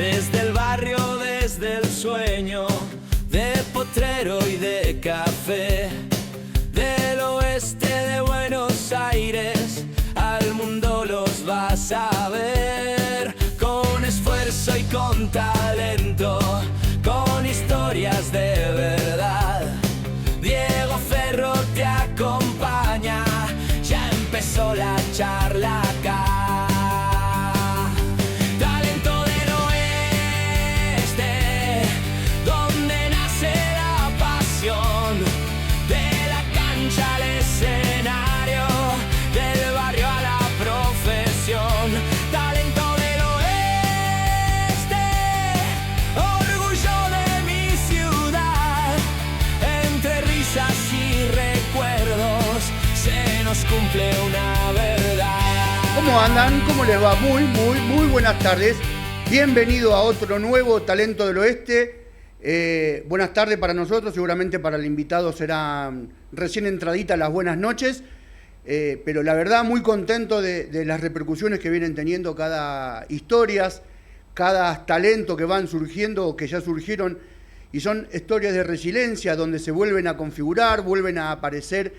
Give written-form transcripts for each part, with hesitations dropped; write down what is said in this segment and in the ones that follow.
desde el barrio, desde el sueño, de potrero y de café, del oeste de Buenos Aires, al mundo los vas a ver, con esfuerzo y con talento, con historias de verdad. Diego Ferro te acompaña, ya empezó la charla acá. Talento del oeste, donde nace la pasión, de la cancha al escenario, del barrio a la profesión. Talento del oeste, orgullo de mi ciudad, entre risas y recuerdos se nos cumple una verdad. ¿Cómo andan? ¿Cómo les va? Muy buenas tardes. Bienvenido a otro nuevo Talento del Oeste. Buenas tardes para nosotros, seguramente para el invitado serán recién entraditas las buenas noches, pero la verdad muy contento de las repercusiones que vienen teniendo cada historias, cada talento que van surgiendo o que ya surgieron, y son historias de resiliencia donde se vuelven a configurar, vuelven a aparecer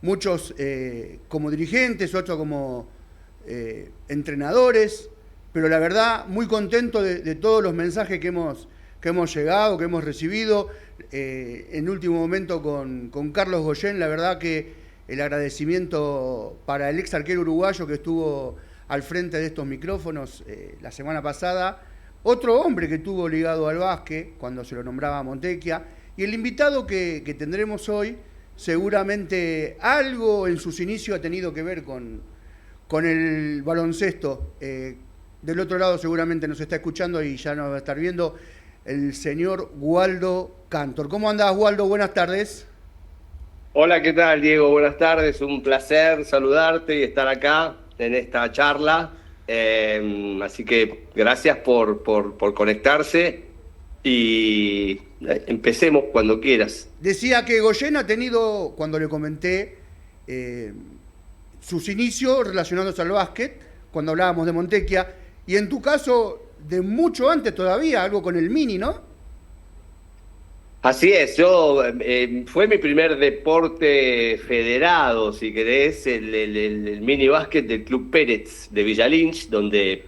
muchos como dirigentes, otros como entrenadores, pero la verdad muy contento de todos los mensajes que hemos llegado, que hemos recibido. En último momento con Carlos Goyen, la verdad que el agradecimiento para el ex arquero uruguayo que estuvo al frente de estos micrófonos la semana pasada, otro hombre que estuvo ligado al básquet cuando se lo nombraba Montecchia, y el invitado que tendremos hoy seguramente algo en sus inicios ha tenido que ver con el baloncesto. Del otro lado seguramente nos está escuchando y ya nos va a estar viendo el señor Waldo Cantor. ¿Cómo andás, Waldo? Buenas tardes. Hola, ¿qué tal, Diego? Buenas tardes, un placer saludarte y estar acá en esta charla. Así que gracias por conectarse y empecemos cuando quieras. Decía que Goyen ha tenido, cuando le comenté, sus inicios relacionados al básquet, cuando hablábamos de Montecchia, y en tu caso, de mucho antes todavía, algo con el mini, ¿no? Así es, fue mi primer deporte federado, si querés, el mini básquet del Club Pérez de Villa Lynch, donde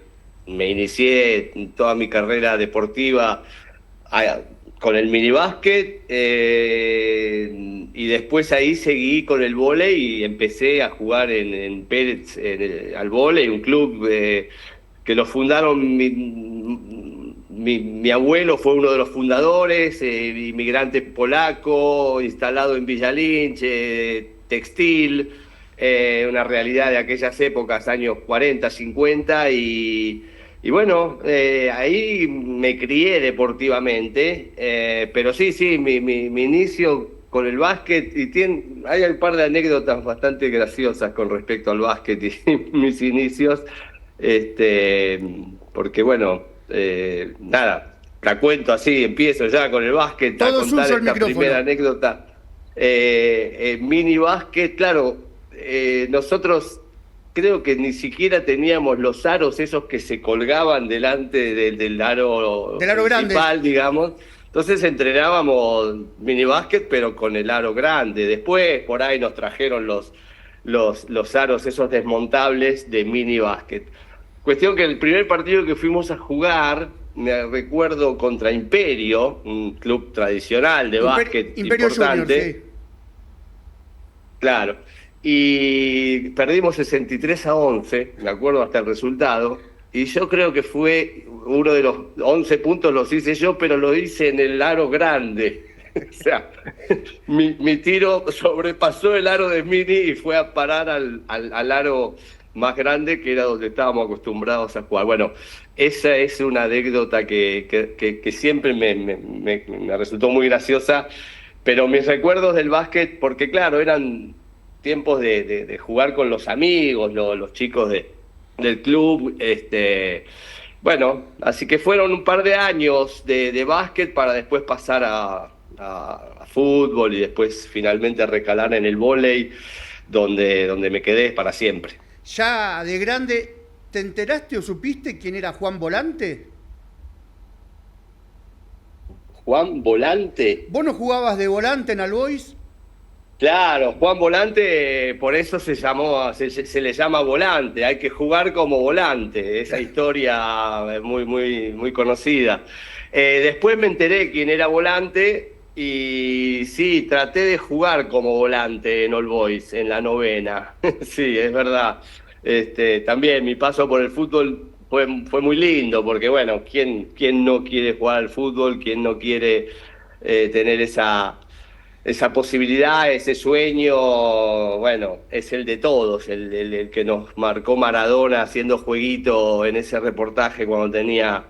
me inicié en toda mi carrera deportiva con el mini básquet, y después ahí seguí con el vóley y empecé a jugar en Pérez al vóley, un club que lo fundaron mi abuelo, fue uno de los fundadores, inmigrante polaco, instalado en Villa Lynch, textil, una realidad de aquellas épocas, años 40, 50, y bueno, ahí me crié deportivamente, pero sí, mi amente con el básquet, y hay un par de anécdotas bastante graciosas con respecto al básquet y mis inicios, porque bueno, nada, la cuento así, empiezo ya con el básquet, todo a contar suyo esta primera anécdota. Mini básquet, claro, nosotros creo que ni siquiera teníamos los aros esos que se colgaban delante del aro principal, grande, digamos. Entonces entrenábamos mini básquet, pero con el aro grande. Después por ahí nos trajeron los aros esos desmontables de mini básquet. Cuestión que el primer partido que fuimos a jugar, me recuerdo, contra Imperio, un club tradicional de básquet Imperio importante. Junior, sí. Claro. Y perdimos 63-11, me acuerdo hasta el resultado, y yo creo que fue uno de los 11 puntos los hice yo, pero lo hice en el aro grande. O sea, mi tiro sobrepasó el aro de mini y fue a parar al aro más grande, que era donde estábamos acostumbrados a jugar. Bueno, esa es una anécdota que siempre me resultó muy graciosa, pero mis recuerdos del básquet, porque claro, eran tiempos de jugar con los amigos, los chicos del club, bueno, así que fueron un par de años de básquet para después pasar a fútbol y después finalmente recalar en el vóley, donde me quedé para siempre. Ya de grande, ¿te enteraste o supiste quién era Juan Volante? Juan Volante. ¿Vos no jugabas de volante en All Boys? Claro, Juan Volante, por eso se le llama volante, hay que jugar como volante, esa historia es muy, muy, muy conocida. Después me enteré quién era Volante y sí, traté de jugar como volante en All Boys, en la novena, sí, es verdad. También mi paso por el fútbol fue muy lindo, porque bueno, ¿quién no quiere jugar al fútbol? ¿Quién no quiere tener esa posibilidad, ese sueño? Bueno, es el de todos, el que nos marcó Maradona haciendo jueguito en ese reportaje cuando tenía,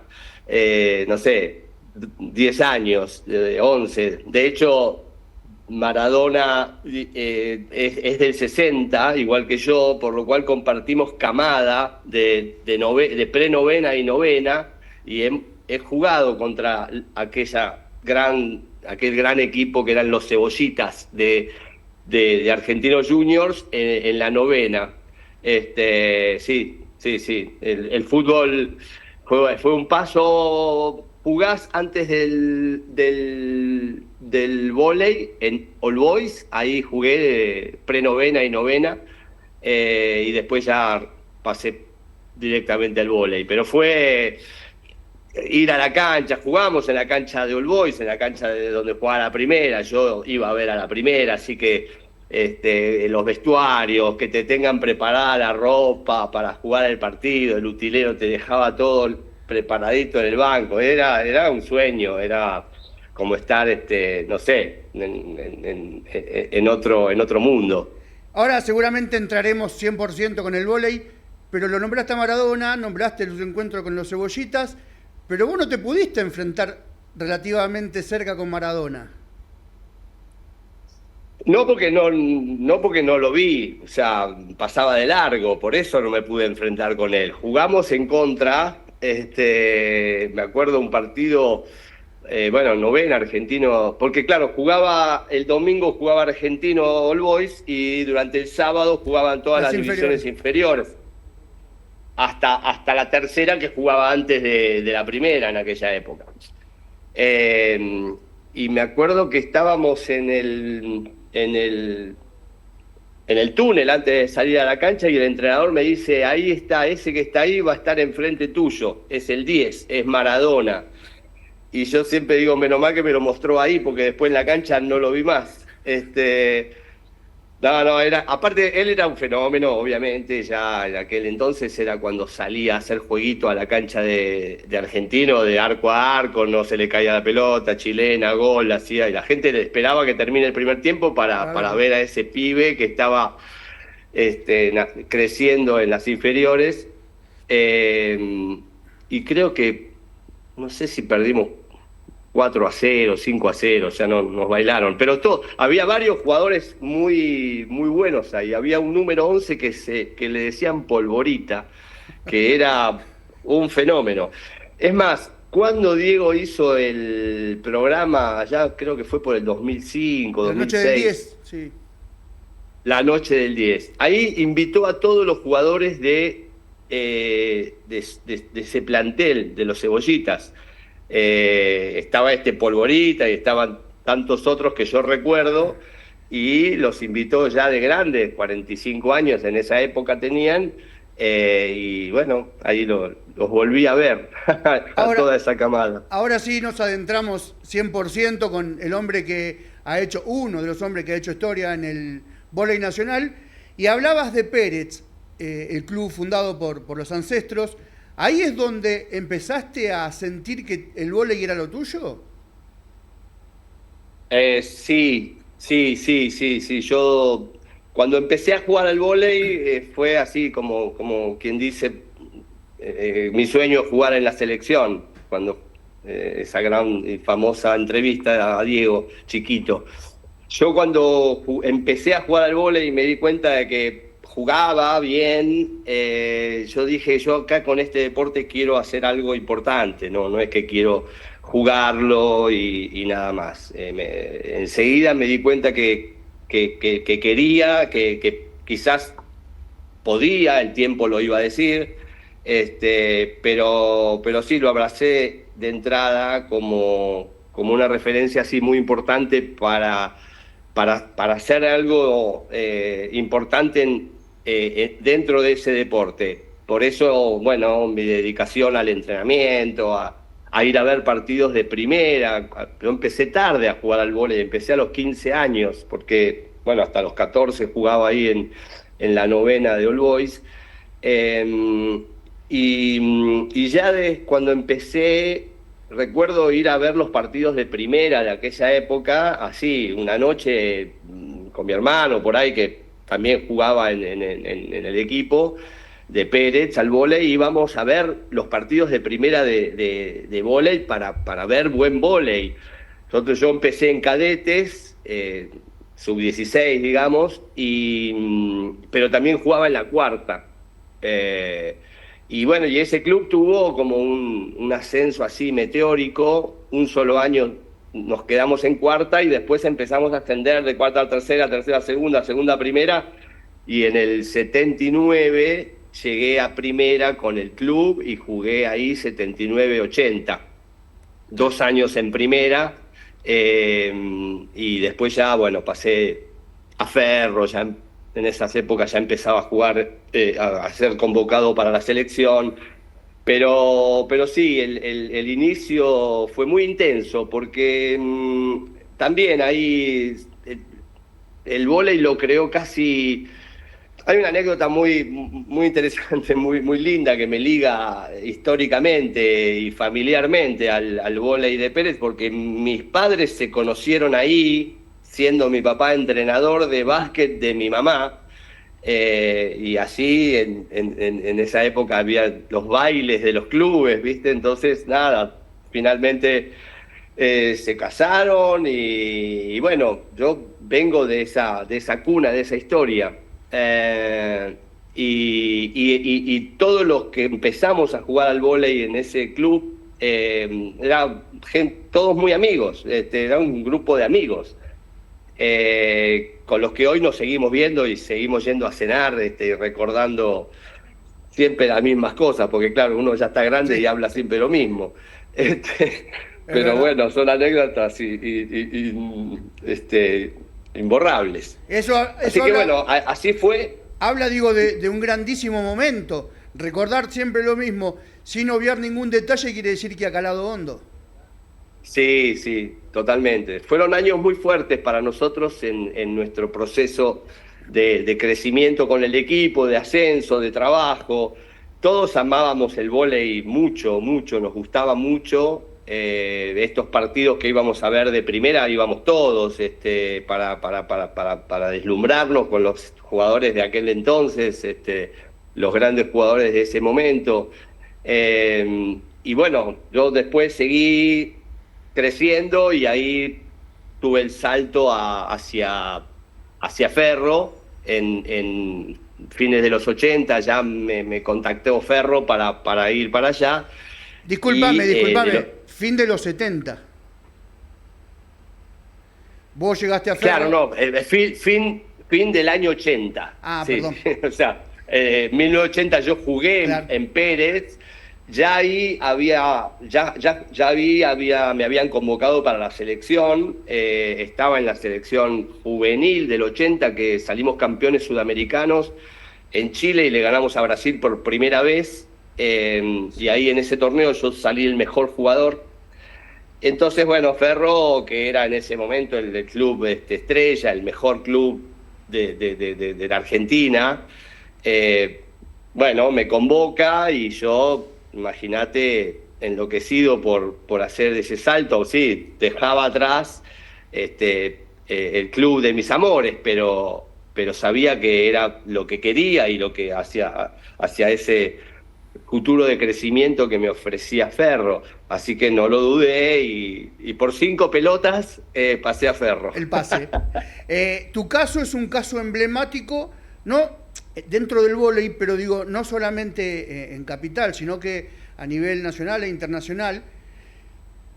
no sé, 10 años, 11. De hecho, Maradona es del 60, igual que yo, por lo cual compartimos camada de pre-novena y novena, y he jugado contra aquel gran equipo que eran los Cebollitas de Argentinos Juniors en la novena. Sí. El fútbol fue un paso fugaz antes del vóley en All Boys. Ahí jugué pre-novena y novena, y después ya pasé directamente al vóley. Pero fue ir a la cancha, jugamos en la cancha de All Boys, en la cancha de donde jugaba la primera. Yo iba a ver a la primera, así que los vestuarios, que te tengan preparada la ropa para jugar el partido, el utilero te dejaba todo preparadito en el banco, era un sueño, era como estar, no sé, en otro mundo. Ahora seguramente entraremos 100% con el vóley, pero lo nombraste a Maradona, nombraste los encuentros con los Cebollitas, pero vos no te pudiste enfrentar relativamente cerca con Maradona. No porque no lo vi, o sea, pasaba de largo, por eso no me pude enfrentar con él. Jugamos en contra, me acuerdo un partido, novena Argentino, porque claro, el domingo jugaba Argentino All Boys y durante el sábado jugaban todas las divisiones inferiores. Hasta la tercera, que jugaba antes de la primera en aquella época. Y me acuerdo que estábamos en el túnel antes de salir a la cancha y el entrenador me dice: ahí está, ese que está ahí va a estar enfrente tuyo, es el 10, es Maradona. Y yo siempre digo, menos mal que me lo mostró ahí, porque después en la cancha no lo vi más. Aparte él era un fenómeno, obviamente, ya en aquel entonces era cuando salía a hacer jueguito a la cancha de Argentino, de arco a arco, no se le caía la pelota, chilena, gol, hacía, y la gente le esperaba que termine el primer tiempo para ver a ese pibe que estaba creciendo en las inferiores, y creo que, no sé si perdimos 4-0, 5-0, o sea, nos bailaron. Pero había varios jugadores muy, muy buenos ahí. Había un número 11 que le decían Polvorita, que era un fenómeno. Es más, cuando Diego hizo el programa, ya creo que fue por el 2005, 2006. La noche del 10, sí. La noche del 10. Ahí invitó a todos los jugadores de ese plantel, de los Cebollitas. Estaba Polvorita y estaban tantos otros que yo recuerdo, y los invitó ya de grandes, 45 años en esa época tenían, y bueno, ahí los volví a ver, a toda esa camada. Ahora sí nos adentramos 100% con el hombre que ha hecho, uno de los hombres que ha hecho historia en el vóley nacional, y hablabas de Pérez, el club fundado por los ancestros. ¿Ahí es donde empezaste a sentir que el vóley era lo tuyo? Sí. Yo cuando empecé a jugar al vóley fue así como quien dice, mi sueño es jugar en la selección, cuando esa gran y famosa entrevista a Diego chiquito. Yo cuando empecé a jugar al vóley me di cuenta de que jugaba bien, yo dije, yo acá con este deporte quiero hacer algo importante, no es que quiero jugarlo y nada más. Enseguida me di cuenta que quería, que quizás podía, el tiempo lo iba a decir, pero sí lo abracé de entrada como como una referencia así muy importante para hacer algo importante dentro de ese deporte. Por eso, bueno, mi dedicación al entrenamiento, a ir a ver partidos de primera. Yo empecé tarde a jugar al vóley, empecé a los 15 años, porque, bueno, hasta los 14 jugaba ahí en la novena de All Boys. Y ya cuando empecé, recuerdo ir a ver los partidos de primera de aquella época, así, una noche con mi hermano por ahí, que también jugaba en el equipo de Pérez al vóley, íbamos a ver los partidos de primera de vóley para ver buen vóley. Yo empecé en cadetes, sub-16, digamos, pero también jugaba en la cuarta. Y bueno, y ese club tuvo como un ascenso así meteórico. Un solo año nos quedamos en cuarta y después empezamos a ascender de cuarta a tercera, tercera a segunda, segunda a primera. Y en el 79 llegué a primera con el club y jugué ahí 79-80. 2 años en primera, y después ya, bueno, pasé a Ferro, ya en esas épocas ya empezaba a jugar, a ser convocado para la selección, pero sí, el inicio fue muy intenso, porque también ahí el vóley lo creó casi... Hay una anécdota muy interesante, muy linda, que me liga históricamente y familiarmente al vóley de Pérez, porque mis padres se conocieron ahí, siendo mi papá entrenador de básquet de mi mamá, y así en esa época había los bailes de los clubes, ¿viste? Entonces, nada, finalmente se casaron y bueno, yo vengo de esa cuna, de esa historia. Y todos los que empezamos a jugar al vóley en ese club, eran todos muy amigos, era un grupo de amigos, con los que hoy nos seguimos viendo y seguimos yendo a cenar, recordando siempre las mismas cosas, porque claro, uno ya está grande y habla siempre lo mismo. Pero bueno, son anécdotas imborrables. Así que bueno, así fue. Habla, digo, de un grandísimo momento. Recordar siempre lo mismo, sin obviar ningún detalle, quiere decir que ha calado hondo. Sí, totalmente. Fueron años muy fuertes para nosotros en nuestro proceso de crecimiento con el equipo, de ascenso, de trabajo. Todos amábamos el vóley mucho, nos gustaba mucho. Estos partidos que íbamos a ver de primera, íbamos todos para deslumbrarnos con los jugadores de aquel entonces, los grandes jugadores de ese momento. Y bueno, yo después seguí creciendo y ahí tuve el salto hacia Ferro. En fines de los 80 ya me contactó Ferro para ir para allá. Disculpame, fin de los 70. Vos llegaste a Ferro. Claro, no, fin del año 80. Sí, perdón. O sea, 1980 yo jugué en Pérez, ya ahí me habían convocado para la selección, estaba en la selección juvenil del 80, que salimos campeones sudamericanos en Chile y le ganamos a Brasil por primera vez. Y ahí en ese torneo yo salí el mejor jugador. Entonces, bueno, Ferro, que era en ese momento el club estrella, el mejor club de la Argentina, bueno, me convoca y yo, imagínate, enloquecido por hacer ese salto. Sí, dejaba atrás el club de mis amores, pero sabía que era lo que quería y lo que hacia ese futuro de crecimiento que me ofrecía Ferro, así que no lo dudé y por 5 pelotas pasé a Ferro. El pase. Tu caso es un caso emblemático, no dentro del vóley, pero digo, no solamente en Capital, sino que a nivel nacional e internacional,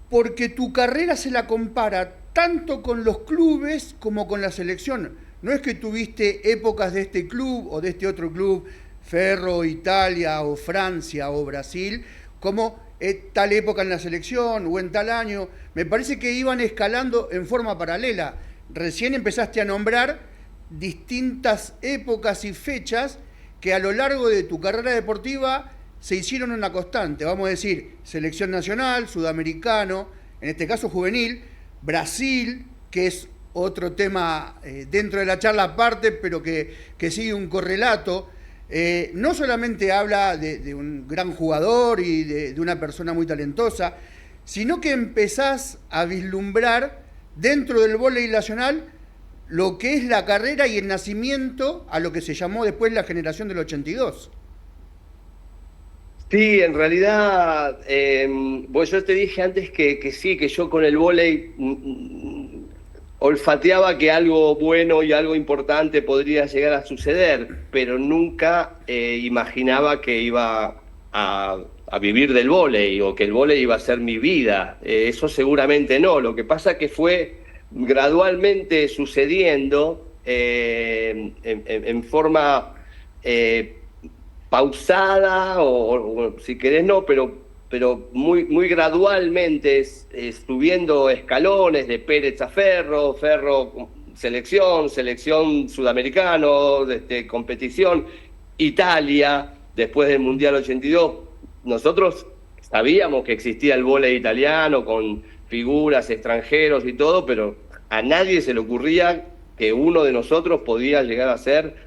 porque tu carrera se la compara tanto con los clubes como con la selección. No es que tuviste épocas de este club o de este otro club, Ferro, Italia o Francia o Brasil, como tal época en la selección o en tal año. Me parece que iban escalando en forma paralela. Recién empezaste a nombrar distintas épocas y fechas que a lo largo de tu carrera deportiva se hicieron una constante. Vamos a decir, selección nacional, sudamericano, en este caso juvenil, Brasil, que es otro tema dentro de la charla aparte, pero que sigue un correlato. No solamente habla de un gran jugador y de una persona muy talentosa, sino que empezás a vislumbrar dentro del vóley nacional lo que es la carrera y el nacimiento a lo que se llamó después la generación del 82. Sí, en realidad, pues yo te dije antes que sí, que yo con el vóley olfateaba que algo bueno y algo importante podría llegar a suceder, pero nunca imaginaba que iba a vivir del vóley o que el vóley iba a ser mi vida. Eso seguramente no. Lo que pasa es que fue gradualmente sucediendo en forma pausada o si querés no, pero muy gradualmente, subiendo escalones de Pérez a Ferro, selección sudamericano, competición, Italia, después del Mundial 82. Nosotros sabíamos que existía el vóley italiano con figuras, extranjeros y todo, pero a nadie se le ocurría que uno de nosotros podía llegar a ser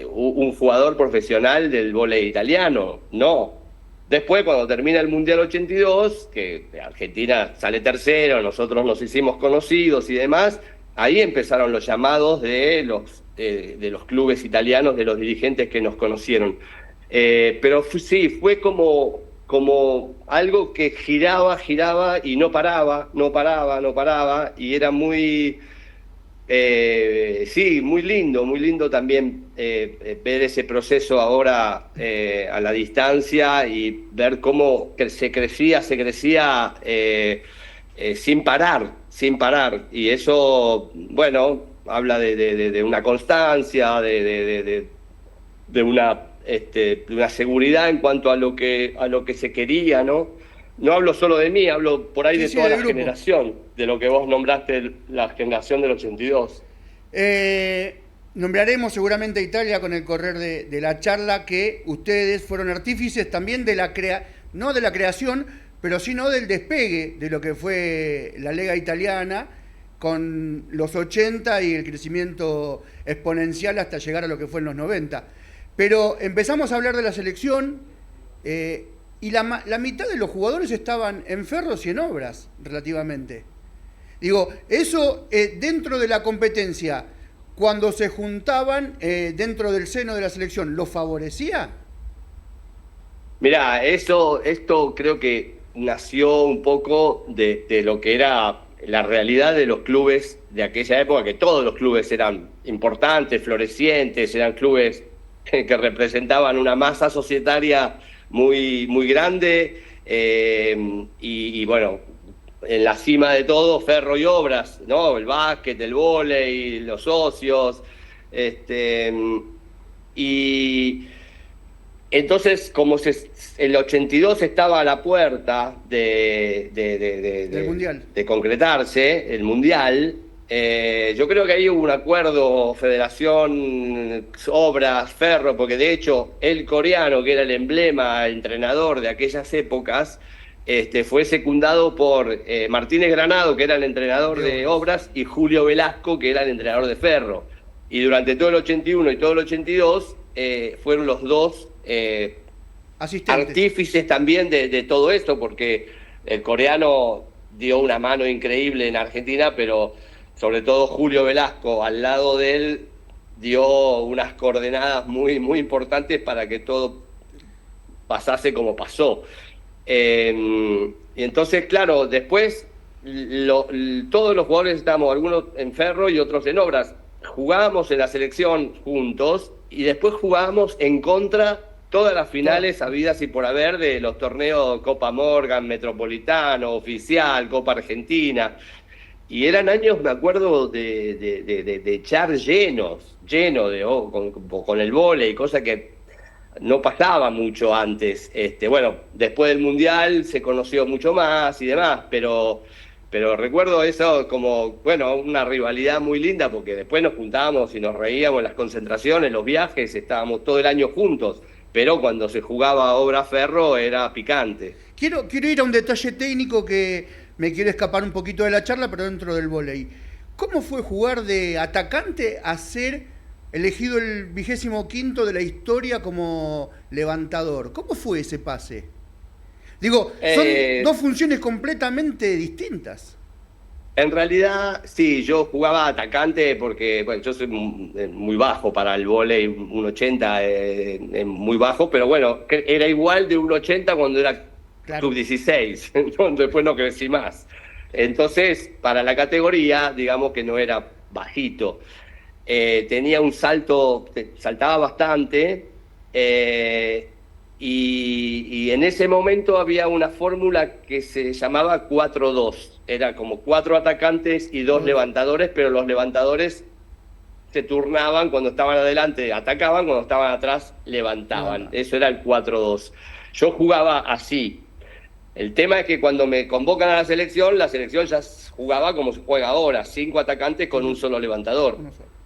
un jugador profesional del vóley italiano. No. Después, cuando termina el Mundial 82, que Argentina sale tercero, nosotros nos hicimos conocidos y demás, ahí empezaron los llamados de los clubes italianos, de los dirigentes que nos conocieron. Pero sí, fue como algo que giraba y no paraba, y era muy muy lindo también ver ese proceso ahora a la distancia y ver cómo se crecía sin parar, y eso, bueno, habla de una constancia, de una seguridad en cuanto a lo que se quería, ¿no? No hablo solo de mí, hablo por ahí de toda la generación, de lo que vos nombraste, la generación del 82. Nombraremos seguramente a Italia con el correr de la charla, que ustedes fueron artífices también no de la creación, pero sino del despegue de lo que fue la Lega Italiana con los 80 y el crecimiento exponencial hasta llegar a lo que fue en los 90. Pero empezamos a hablar de la selección y la mitad de los jugadores estaban en Ferros y en Obras, relativamente. Digo, eso dentro de la competencia, cuando se juntaban dentro del seno de la selección, ¿los favorecía? Mirá, esto creo que nació un poco de lo que era la realidad de los clubes de aquella época, que todos los clubes eran importantes, florecientes, eran clubes que representaban una masa societaria muy grande, y bueno, en la cima de todo, Ferro y Obras, ¿no? El básquet, el vóley, los socios, y entonces, como el 82 estaba a la puerta del mundial, de concretarse, el Mundial, yo creo que ahí hubo un acuerdo, Federación, Obras, Ferro, porque de hecho el coreano, que era el emblema, el entrenador de aquellas épocas, fue secundado por Martínez Granado, que era el entrenador de Obras, y Julio Velasco, que era el entrenador de Ferro. Y durante todo el 81 y todo el 82 fueron los dos artífices también de todo esto, porque el coreano dio una mano increíble en Argentina, pero sobre todo Julio Velasco, al lado de él, dio unas coordenadas muy importantes para que todo pasase como pasó. Y entonces, claro, después todos los jugadores estábamos, algunos en Ferro y otros en Obras. Jugábamos en la selección juntos y después jugábamos en contra todas las finales habidas y por haber de los torneos Copa Morgan, Metropolitano, Oficial, Copa Argentina. Y eran años, me acuerdo, de echar lleno con el vóley, cosa que no pasaba mucho antes. Bueno, después del Mundial se conoció mucho más y demás, pero recuerdo eso como, bueno, una rivalidad muy linda, porque después nos juntábamos y nos reíamos en las concentraciones, los viajes, estábamos todo el año juntos, pero cuando se jugaba obra ferro era picante. Quiero ir a un detalle técnico que me quiero escapar un poquito de la charla, pero dentro del vóley. ¿Cómo fue jugar de atacante a ser elegido el 25º de la historia como levantador? ¿Cómo fue ese pase? Digo, son dos funciones completamente distintas. En realidad, sí, yo jugaba atacante porque, bueno, yo soy muy bajo para el vóley, 1,80 muy bajo, pero bueno, era igual de 1,80 cuando era sub-16, después no crecí más. Entonces, para la categoría, digamos que no era bajito. Tenía un salto, saltaba bastante, y en ese momento había una fórmula que se llamaba 4-2. Era como 4 atacantes y 2 levantadores, pero los levantadores se turnaban, cuando estaban adelante atacaban, cuando estaban atrás levantaban. Eso era el 4-2. Yo jugaba así. El tema es que cuando me convocan a la selección ya jugaba como se juega ahora, 5 atacantes con un solo levantador.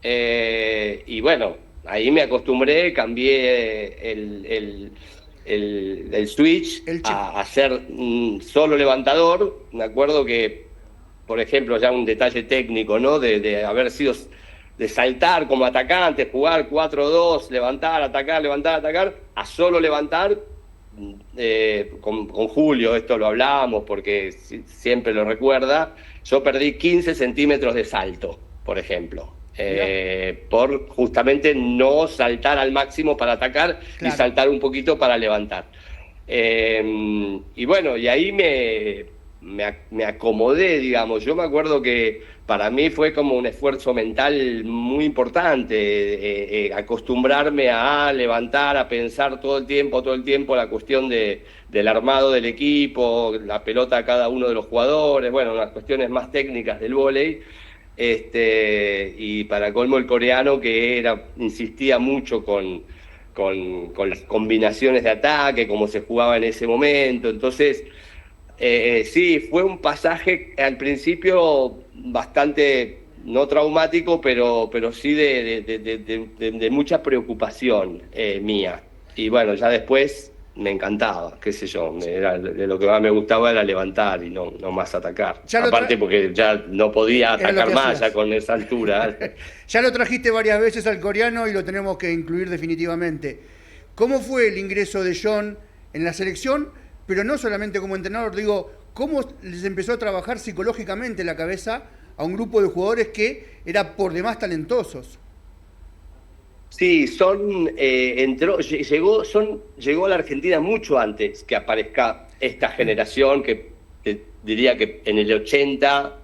Y bueno, ahí me acostumbré, cambié el switch a ser solo levantador. Me acuerdo que, por ejemplo, ya un detalle técnico, ¿no? De haber sido, de saltar como atacante, jugar 4-2, levantar, atacar, a solo levantar. Con Julio esto lo hablábamos porque siempre lo recuerda. Yo perdí 15 centímetros de salto, por ejemplo, por justamente no saltar al máximo para atacar, y saltar un poquito para levantar. Y bueno, y ahí me acomodé, digamos. Yo me acuerdo que para mí fue como un esfuerzo mental muy importante, acostumbrarme a levantar, a pensar todo el tiempo la cuestión del armado del equipo, la pelota a cada uno de los jugadores, bueno, las cuestiones más técnicas del vóley. Y para colmo el coreano, que insistía mucho con las combinaciones de ataque, como se jugaba en ese momento. Entonces, sí, fue un pasaje al principio bastante, no traumático, pero sí de mucha preocupación mía. Y bueno, ya después me encantaba, qué sé yo, de lo que más me gustaba era levantar y no más atacar. Aparte porque ya no podía atacar más ya con esa altura. Ya lo trajiste varias veces al coreano y lo tenemos que incluir definitivamente. ¿Cómo fue el ingreso de John en la selección? Pero no solamente como entrenador, digo, ¿cómo les empezó a trabajar psicológicamente la cabeza a un grupo de jugadores que era por demás talentosos? Sí, llegó a la Argentina mucho antes que aparezca esta generación, que diría que en el 80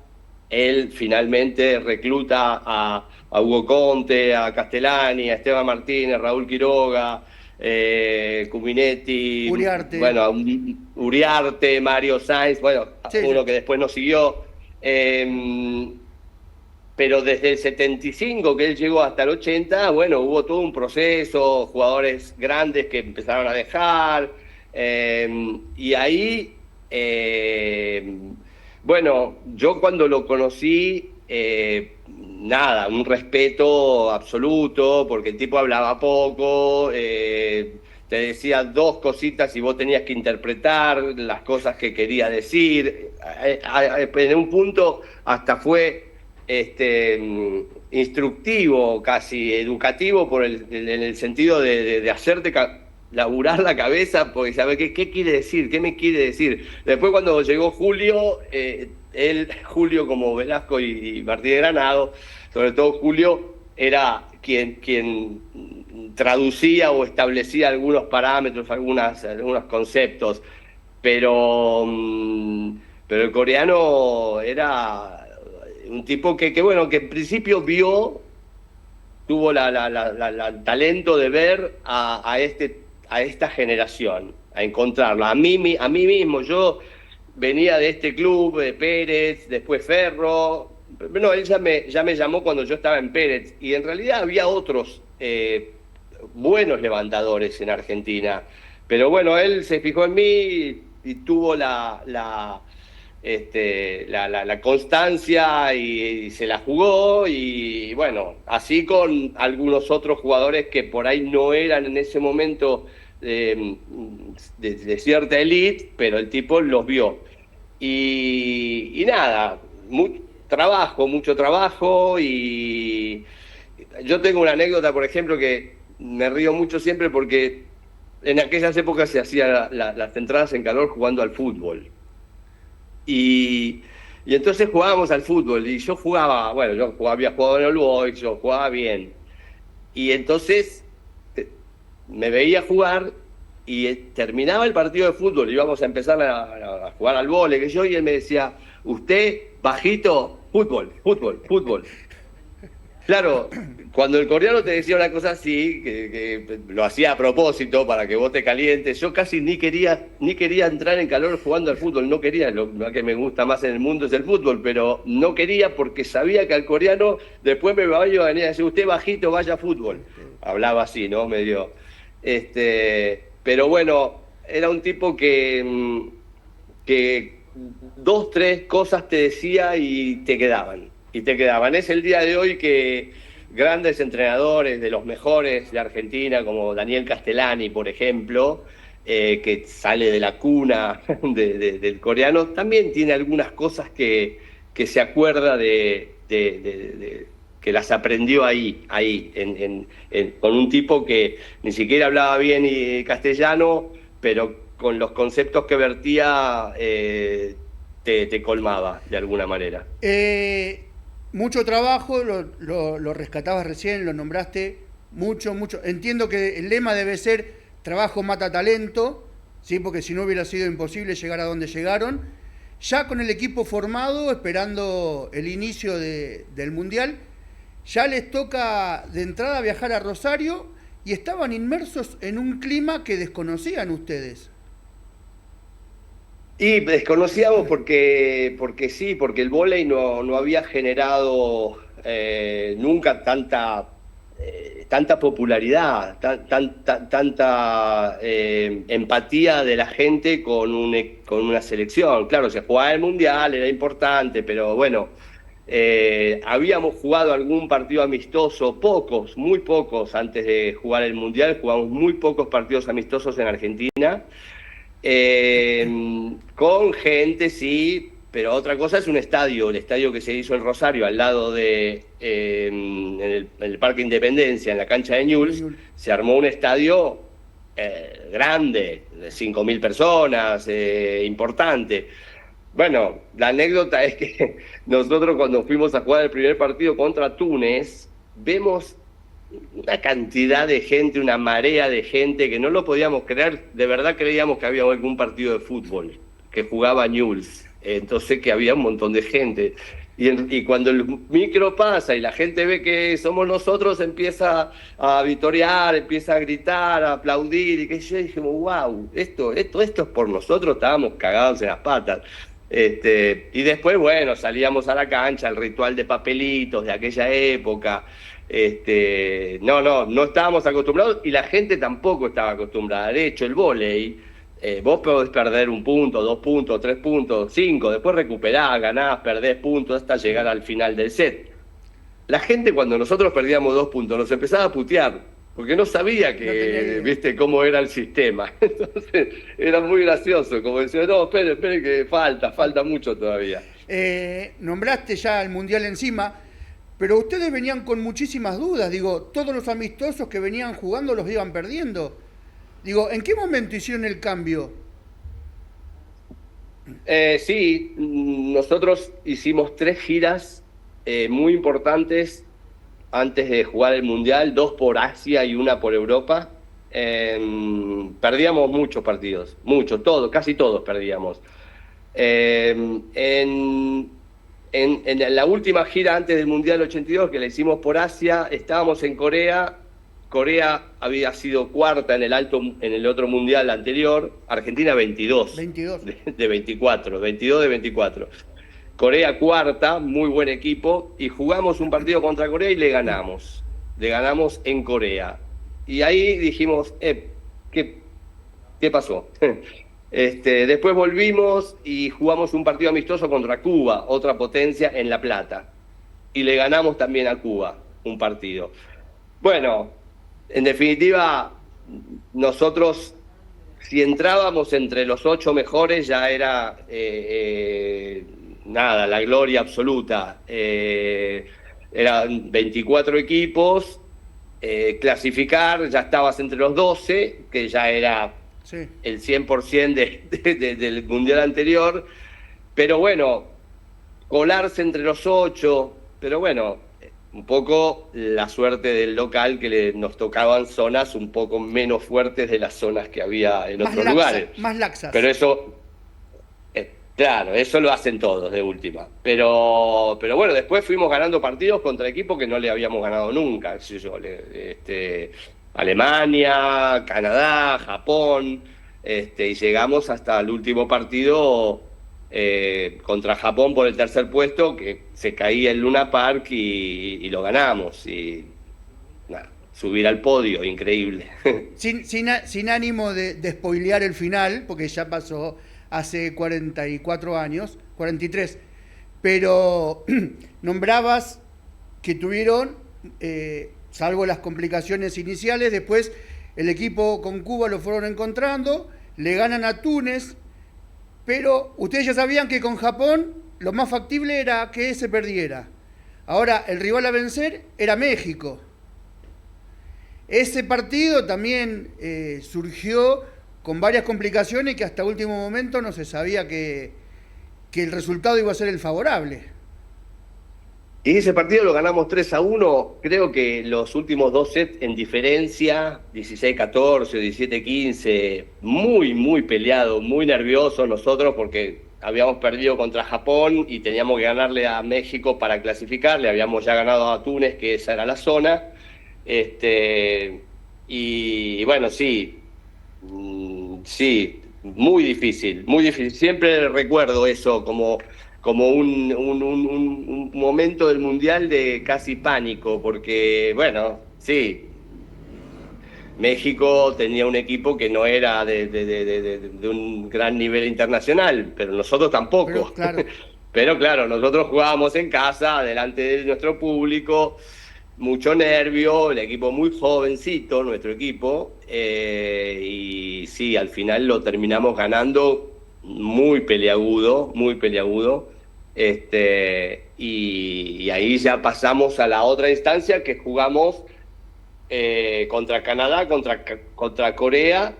él finalmente recluta a Hugo Conte, a Castellani, a Esteban Martínez, Raúl Quiroga, Cuminetti, Uriarte. Bueno, Uriarte, Mario Sainz, bueno, sí, uno que después no siguió. Pero desde el 75 que él llegó hasta el 80, bueno, hubo todo un proceso, jugadores grandes que empezaron a dejar, y ahí, bueno, yo cuando lo conocí, nada, un respeto absoluto, porque el tipo hablaba poco, te decía 2 cositas y vos tenías que interpretar las cosas que quería decir. En un punto hasta fue instructivo, casi educativo, en el sentido de hacerte laburar la cabeza, porque saber qué quiere decir, qué me quiere decir. Después cuando llegó Julio, Julio como Velasco y Martínez Granado, sobre todo Julio, era quien traducía o establecía algunos parámetros, algunos conceptos, pero el coreano era un tipo que bueno, que en principio tuvo el talento de ver a esta generación, a encontrarla. A mí mismo, yo venía de este club, de Pérez, después Ferro. No, él ya me llamó cuando yo estaba en Pérez, y en realidad había otros buenos levantadores en Argentina. Pero bueno, él se fijó en mí y tuvo la constancia y se la jugó, y bueno, así con algunos otros jugadores que por ahí no eran en ese momento de cierta élite, pero el tipo los vio. Y nada, mucho trabajo, y yo tengo una anécdota, por ejemplo, que me río mucho siempre porque en aquellas épocas se hacían las entradas en calor jugando al fútbol. Y entonces jugábamos al fútbol, y yo jugaba, bueno, había jugado en el Boys, yo jugaba bien. Y entonces me veía jugar y terminaba el partido de fútbol, íbamos a empezar a jugar al vóley, y él me decía, usted, bajito, fútbol, fútbol, fútbol. Claro, cuando el coreano te decía una cosa así, que lo hacía a propósito para que vos te calientes, yo casi ni quería entrar en calor jugando al fútbol, no quería, lo que me gusta más en el mundo es el fútbol, pero no quería porque sabía que al coreano después me iba a venir a decir, usted bajito, vaya a fútbol. Hablaba así, ¿no? Medio. Pero bueno, era un tipo que 2, 3 cosas te decía y te quedaban. Es el día de hoy que grandes entrenadores, de los mejores de Argentina, como Daniel Castellani, por ejemplo, que sale de la cuna del coreano, también tiene algunas cosas que se acuerda de que las aprendió ahí con un tipo que ni siquiera hablaba bien castellano, pero con los conceptos que vertía te colmaba de alguna manera. Mucho trabajo, lo rescatabas recién, lo nombraste, mucho. Entiendo que el lema debe ser trabajo mata talento, ¿sí? Porque si no hubiera sido imposible llegar a donde llegaron. Ya con el equipo formado, esperando el inicio del Mundial, ya les toca de entrada viajar a Rosario y estaban inmersos en un clima que desconocían ustedes. Y desconocíamos porque el vóley no había generado nunca tanta popularidad, tanta empatía de la gente con una selección. Claro, se jugaba el Mundial, era importante, pero bueno, habíamos jugado algún partido amistoso, muy pocos antes de jugar el Mundial, jugamos muy pocos partidos amistosos en Argentina. Con gente, sí, pero otra cosa es un estadio, el estadio que se hizo en Rosario, al lado en el Parque Independencia, en la cancha de Newell's, se armó un estadio grande, de 5.000 personas, importante. Bueno, la anécdota es que nosotros cuando fuimos a jugar el primer partido contra Túnez, vemos una cantidad de gente, una marea de gente que no lo podíamos creer. De verdad creíamos que había algún partido de fútbol que jugaba Newell's, entonces que había un montón de gente, y cuando el micro pasa y la gente ve que somos nosotros, empieza a vitorear, empieza a gritar, a aplaudir, y que yo dije, wow, esto es por nosotros, estábamos cagados en las patas. Y después, bueno, salíamos a la cancha, el ritual de papelitos de aquella época. No estábamos acostumbrados, y la gente tampoco estaba acostumbrada. De hecho, el vóley, vos podés perder 1 punto, 2 puntos, 3 puntos, 5, después recuperás, ganás, perdés puntos hasta llegar al final del set. La gente, cuando nosotros perdíamos 2 puntos, nos empezaba a putear, porque no sabía viste cómo era el sistema. Entonces era muy gracioso, como decía, no, espere que falta mucho todavía. Nombraste ya el Mundial encima, pero ustedes venían con muchísimas dudas. Digo, todos los amistosos que venían jugando los iban perdiendo. Digo, ¿en qué momento hicieron el cambio? Sí, nosotros hicimos 3 giras muy importantes antes de jugar el Mundial, 2 por Asia y 1 por Europa. Perdíamos muchos partidos, casi todos perdíamos. En la última gira antes del Mundial 82, que la hicimos por Asia, estábamos en Corea. Corea había sido cuarta en el otro Mundial anterior, Argentina 22. De 24, 22 de 24. Corea cuarta, muy buen equipo, y jugamos un partido contra Corea y le ganamos. Le ganamos en Corea. Y ahí dijimos, ¿qué pasó? Después volvimos y jugamos un partido amistoso contra Cuba, otra potencia, en La Plata. Y le ganamos también a Cuba un partido. Bueno, en definitiva, nosotros, si entrábamos entre los 8 mejores, ya era nada, la gloria absoluta. Eran 24 equipos, clasificar, ya estabas entre los 12, que ya era Sí. el 100% del mundial anterior, pero bueno, colarse entre los 8, pero bueno, un poco la suerte del local, que nos tocaban zonas un poco menos fuertes de las zonas que había en otros lugares. Más laxas. Pero eso, claro, eso lo hacen todos de última. Pero bueno, después fuimos ganando partidos contra equipos que no le habíamos ganado nunca, qué sé yo, Alemania, Canadá, Japón, y llegamos hasta el último partido contra Japón por el tercer puesto, que se caía el Luna Park y lo ganamos. Y nada, subir al podio, increíble. Sin ánimo de spoilear el final, porque ya pasó hace 44 años, 43, pero nombrabas que tuvieron, salvo las complicaciones iniciales, después el equipo con Cuba lo fueron encontrando, le ganan a Túnez, pero ustedes ya sabían que con Japón lo más factible era que se perdiera. Ahora, el rival a vencer era México. Ese partido también surgió con varias complicaciones, que hasta último momento no se sabía que el resultado iba a ser el favorable. Y ese partido lo ganamos 3-1, creo que los últimos 2 sets en diferencia, 16-14, 17-15, muy peleado, muy nervioso nosotros, porque habíamos perdido contra Japón y teníamos que ganarle a México para clasificar, le habíamos ya ganado a Túnez, que esa era la zona, y bueno, sí, muy difícil, siempre recuerdo eso como un momento del Mundial de casi pánico, porque, bueno, sí, México tenía un equipo que no era de un gran nivel internacional, pero nosotros tampoco. Pero claro, nosotros jugábamos en casa, delante de nuestro público, mucho nervio, el equipo muy jovencito, nuestro equipo, y sí, al final lo terminamos ganando muy peleagudo, y ahí ya pasamos a la otra instancia, que jugamos contra Canadá, contra Corea,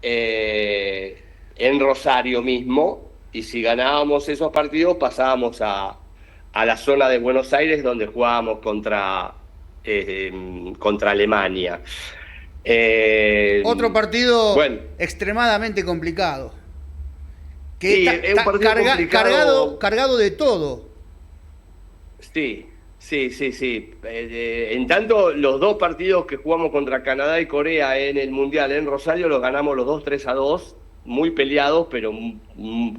en Rosario mismo, y si ganábamos esos partidos pasábamos a la zona de Buenos Aires, donde jugábamos contra Alemania. Otro partido extremadamente complicado. Que sí, es un partido complicado. Cargado de todo. Sí. En tanto, los 2 partidos que jugamos contra Canadá y Corea en el Mundial en Rosario los ganamos los 2 3-2, muy peleados, pero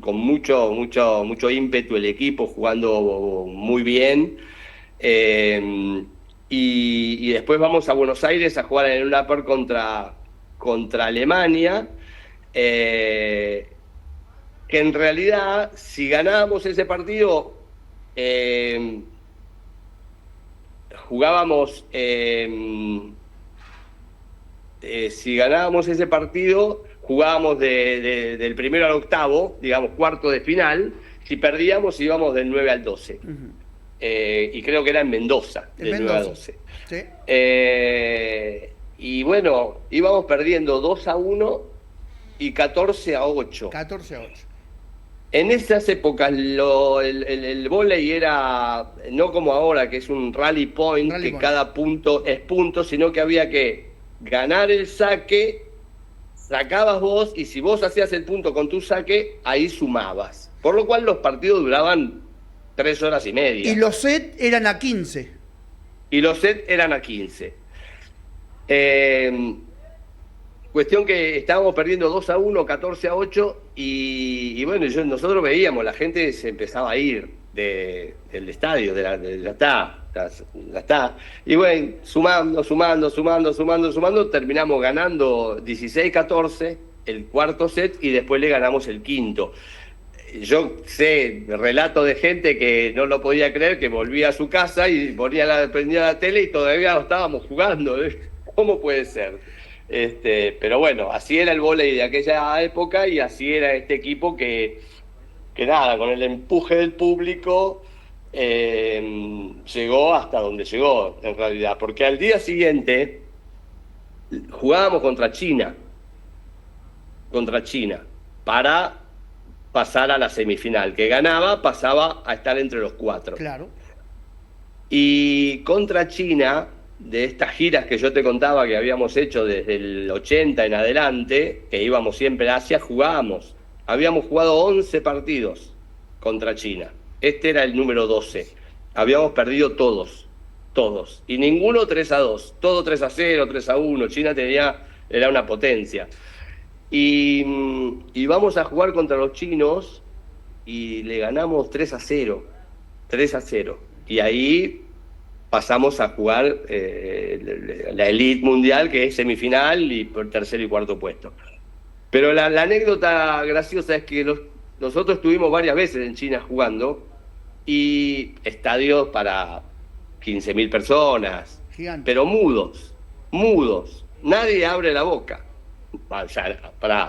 con mucho ímpetu el equipo, jugando muy bien. Y después vamos a Buenos Aires a jugar en el Luna Park contra Alemania. Que en realidad, si ganábamos ese partido, jugábamos, si ganábamos ese partido, jugábamos del primero al octavo, digamos, cuarto de final. Si perdíamos, íbamos del 9 al 12. Uh-huh. Y creo que era en Mendoza, del 9 al 12. Sí. Y bueno, íbamos perdiendo 2-1 y 14-8. 14-8. En esas épocas el vóley era no como ahora, que es un rally point, cada punto es punto, sino que había que ganar el saque, sacabas vos, y si vos hacías el punto con tu saque, ahí sumabas. Por lo cual los partidos duraban 3 horas y media. Y los sets eran a 15. Cuestión que estábamos perdiendo 2-1, 14-8, y bueno, nosotros veíamos, la gente se empezaba a ir del estadio, ya está. Y bueno, sumando, terminamos ganando 16-14 el cuarto set y después le ganamos el quinto. Yo sé, relato de gente que no lo podía creer, que volvía a su casa y prendía la tele y todavía no estábamos jugando. ¿Cómo puede ser? Pero bueno, así era el vóley de aquella época y así era este equipo que nada, con el empuje del público llegó hasta donde llegó, en realidad. Porque al día siguiente jugábamos contra China, para pasar a la semifinal. Que ganaba, pasaba a estar entre los 4. Claro. Y contra China, de estas giras que yo te contaba que habíamos hecho desde el 80 en adelante, que íbamos siempre a Asia, jugábamos. Habíamos jugado 11 partidos contra China. Este era el número 12. Habíamos perdido todos. Y ninguno 3-2. Todo 3-0, 3-1. China era una potencia. Y vamos a jugar contra los chinos y le ganamos 3-0. Y ahí pasamos a jugar la elite mundial, que es semifinal y por tercer y cuarto puesto. Pero la anécdota graciosa es que nosotros estuvimos varias veces en China jugando y estadios para 15.000 personas, Gigante. pero mudos. Nadie abre la boca.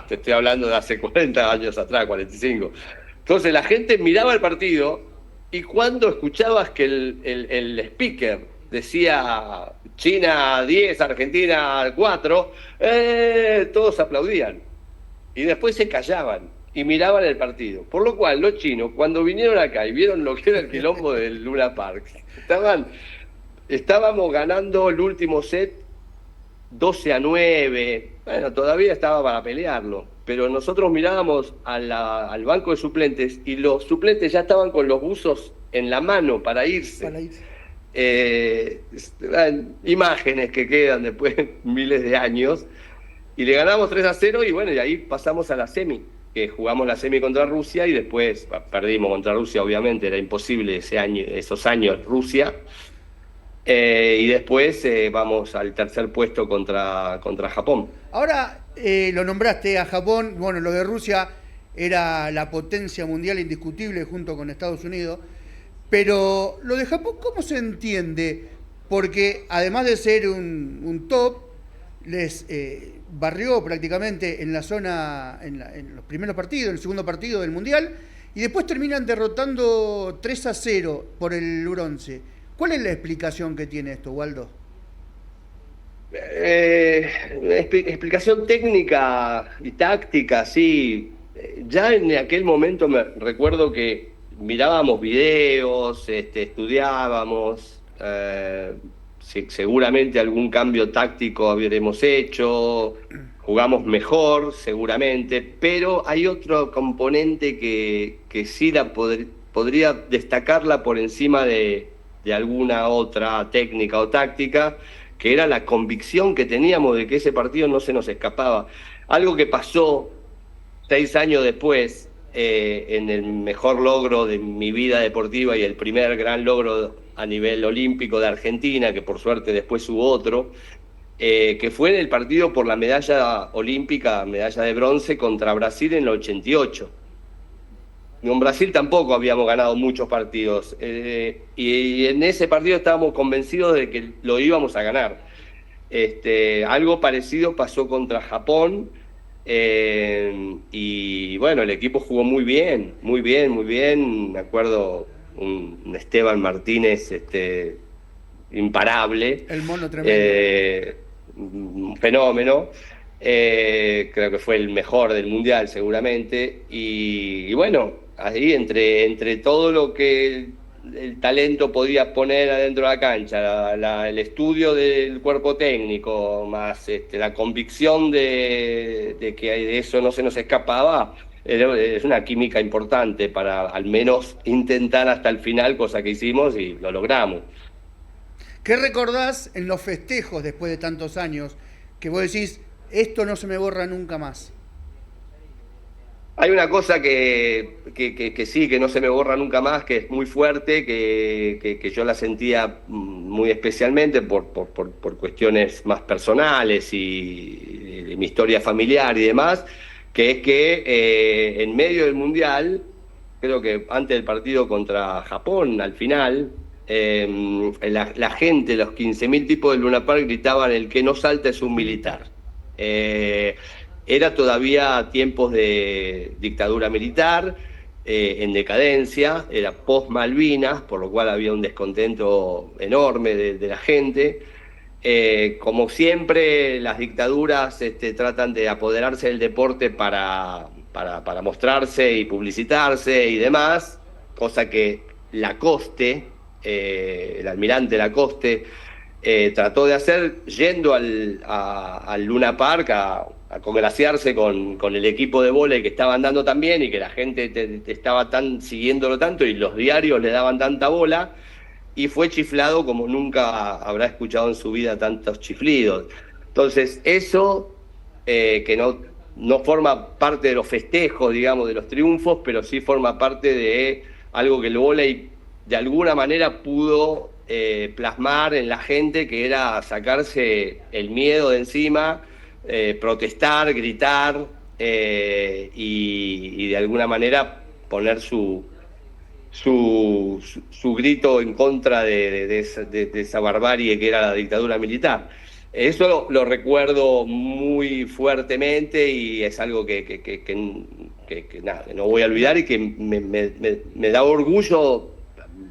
Te estoy hablando de hace 40 años atrás, 45. Entonces la gente miraba el partido y cuando escuchabas que el speaker decía China 10, Argentina 4, todos aplaudían. Y después se callaban y miraban el partido. Por lo cual los chinos, cuando vinieron acá y vieron lo que era el quilombo del Luna Park, estábamos ganando el último set 12-9, bueno, todavía estaba para pelearlo, pero nosotros mirábamos al banco de suplentes y los suplentes ya estaban con los buzos en la mano para irse. Imágenes que quedan después de miles de años, y le ganamos 3-0 y bueno, y ahí pasamos a la semi, que jugamos la semi contra Rusia y después perdimos contra Rusia, obviamente, era imposible esos años Rusia. Y después vamos al tercer puesto contra Japón. Ahora lo nombraste a Japón, bueno, lo de Rusia era la potencia mundial indiscutible junto con Estados Unidos, pero lo de Japón, ¿cómo se entiende? Porque además de ser un top, les barrió prácticamente en la zona, en los primeros partidos, en el segundo partido del Mundial, y después terminan derrotando 3-0 por el bronce. ¿Cuál es la explicación que tiene esto, Waldo? Explicación técnica y táctica, sí. Ya en aquel momento me recuerdo que mirábamos videos, estudiábamos, seguramente algún cambio táctico habremos hecho, jugamos mejor seguramente, pero hay otro componente que sí podría destacarla por encima de alguna otra técnica o táctica, que era la convicción que teníamos de que ese partido no se nos escapaba. Algo que pasó 6 años después, en el mejor logro de mi vida deportiva y el primer gran logro a nivel olímpico de Argentina, que por suerte después hubo otro, que fue en el partido por la medalla olímpica, medalla de bronce contra Brasil en el 88. Con Brasil tampoco habíamos ganado muchos partidos, y en ese partido estábamos convencidos de que lo íbamos a ganar. Algo parecido pasó contra Japón, y bueno, el equipo jugó muy bien. Me acuerdo un Esteban Martínez imparable. El mono tremendo. Un fenómeno. Creo que fue el mejor del Mundial seguramente, y bueno, ahí entre todo lo que el talento podía poner adentro de la cancha, el estudio del cuerpo técnico, más la convicción de que de eso no se nos escapaba, es una química importante para al menos intentar hasta el final, cosa que hicimos y lo logramos. ¿Qué recordás en los festejos después de tantos años que vos decís, esto no se me borra nunca más? Hay una cosa que sí, que no se me borra nunca más, que es muy fuerte, que yo la sentía muy especialmente por cuestiones más personales y de mi historia familiar y demás, que es que en medio del Mundial, creo que antes del partido contra Japón, al final, la gente, los 15.000 tipos del Luna Park gritaban: el que no salta es un militar. Era todavía tiempos de dictadura militar, en decadencia, era post-Malvinas, por lo cual había un descontento enorme de la gente. Como siempre, las dictaduras tratan de apoderarse del deporte para mostrarse y publicitarse y demás, cosa que Lacoste, el almirante Lacoste, trató de hacer yendo al Luna Park a congraciarse con el equipo de vóley que estaba andando tan bien y que la gente estaba siguiéndolo tanto y los diarios le daban tanta bola, y fue chiflado como nunca habrá escuchado en su vida tantos chiflidos. Entonces eso, que no forma parte de los festejos, digamos, de los triunfos, pero sí forma parte de algo que el vóley de alguna manera pudo plasmar en la gente, que era sacarse el miedo de encima, protestar, gritar, y de alguna manera poner su grito en contra de esa barbarie que era la dictadura militar. Eso lo recuerdo muy fuertemente y es algo que nada, que no voy a olvidar, y que me da orgullo,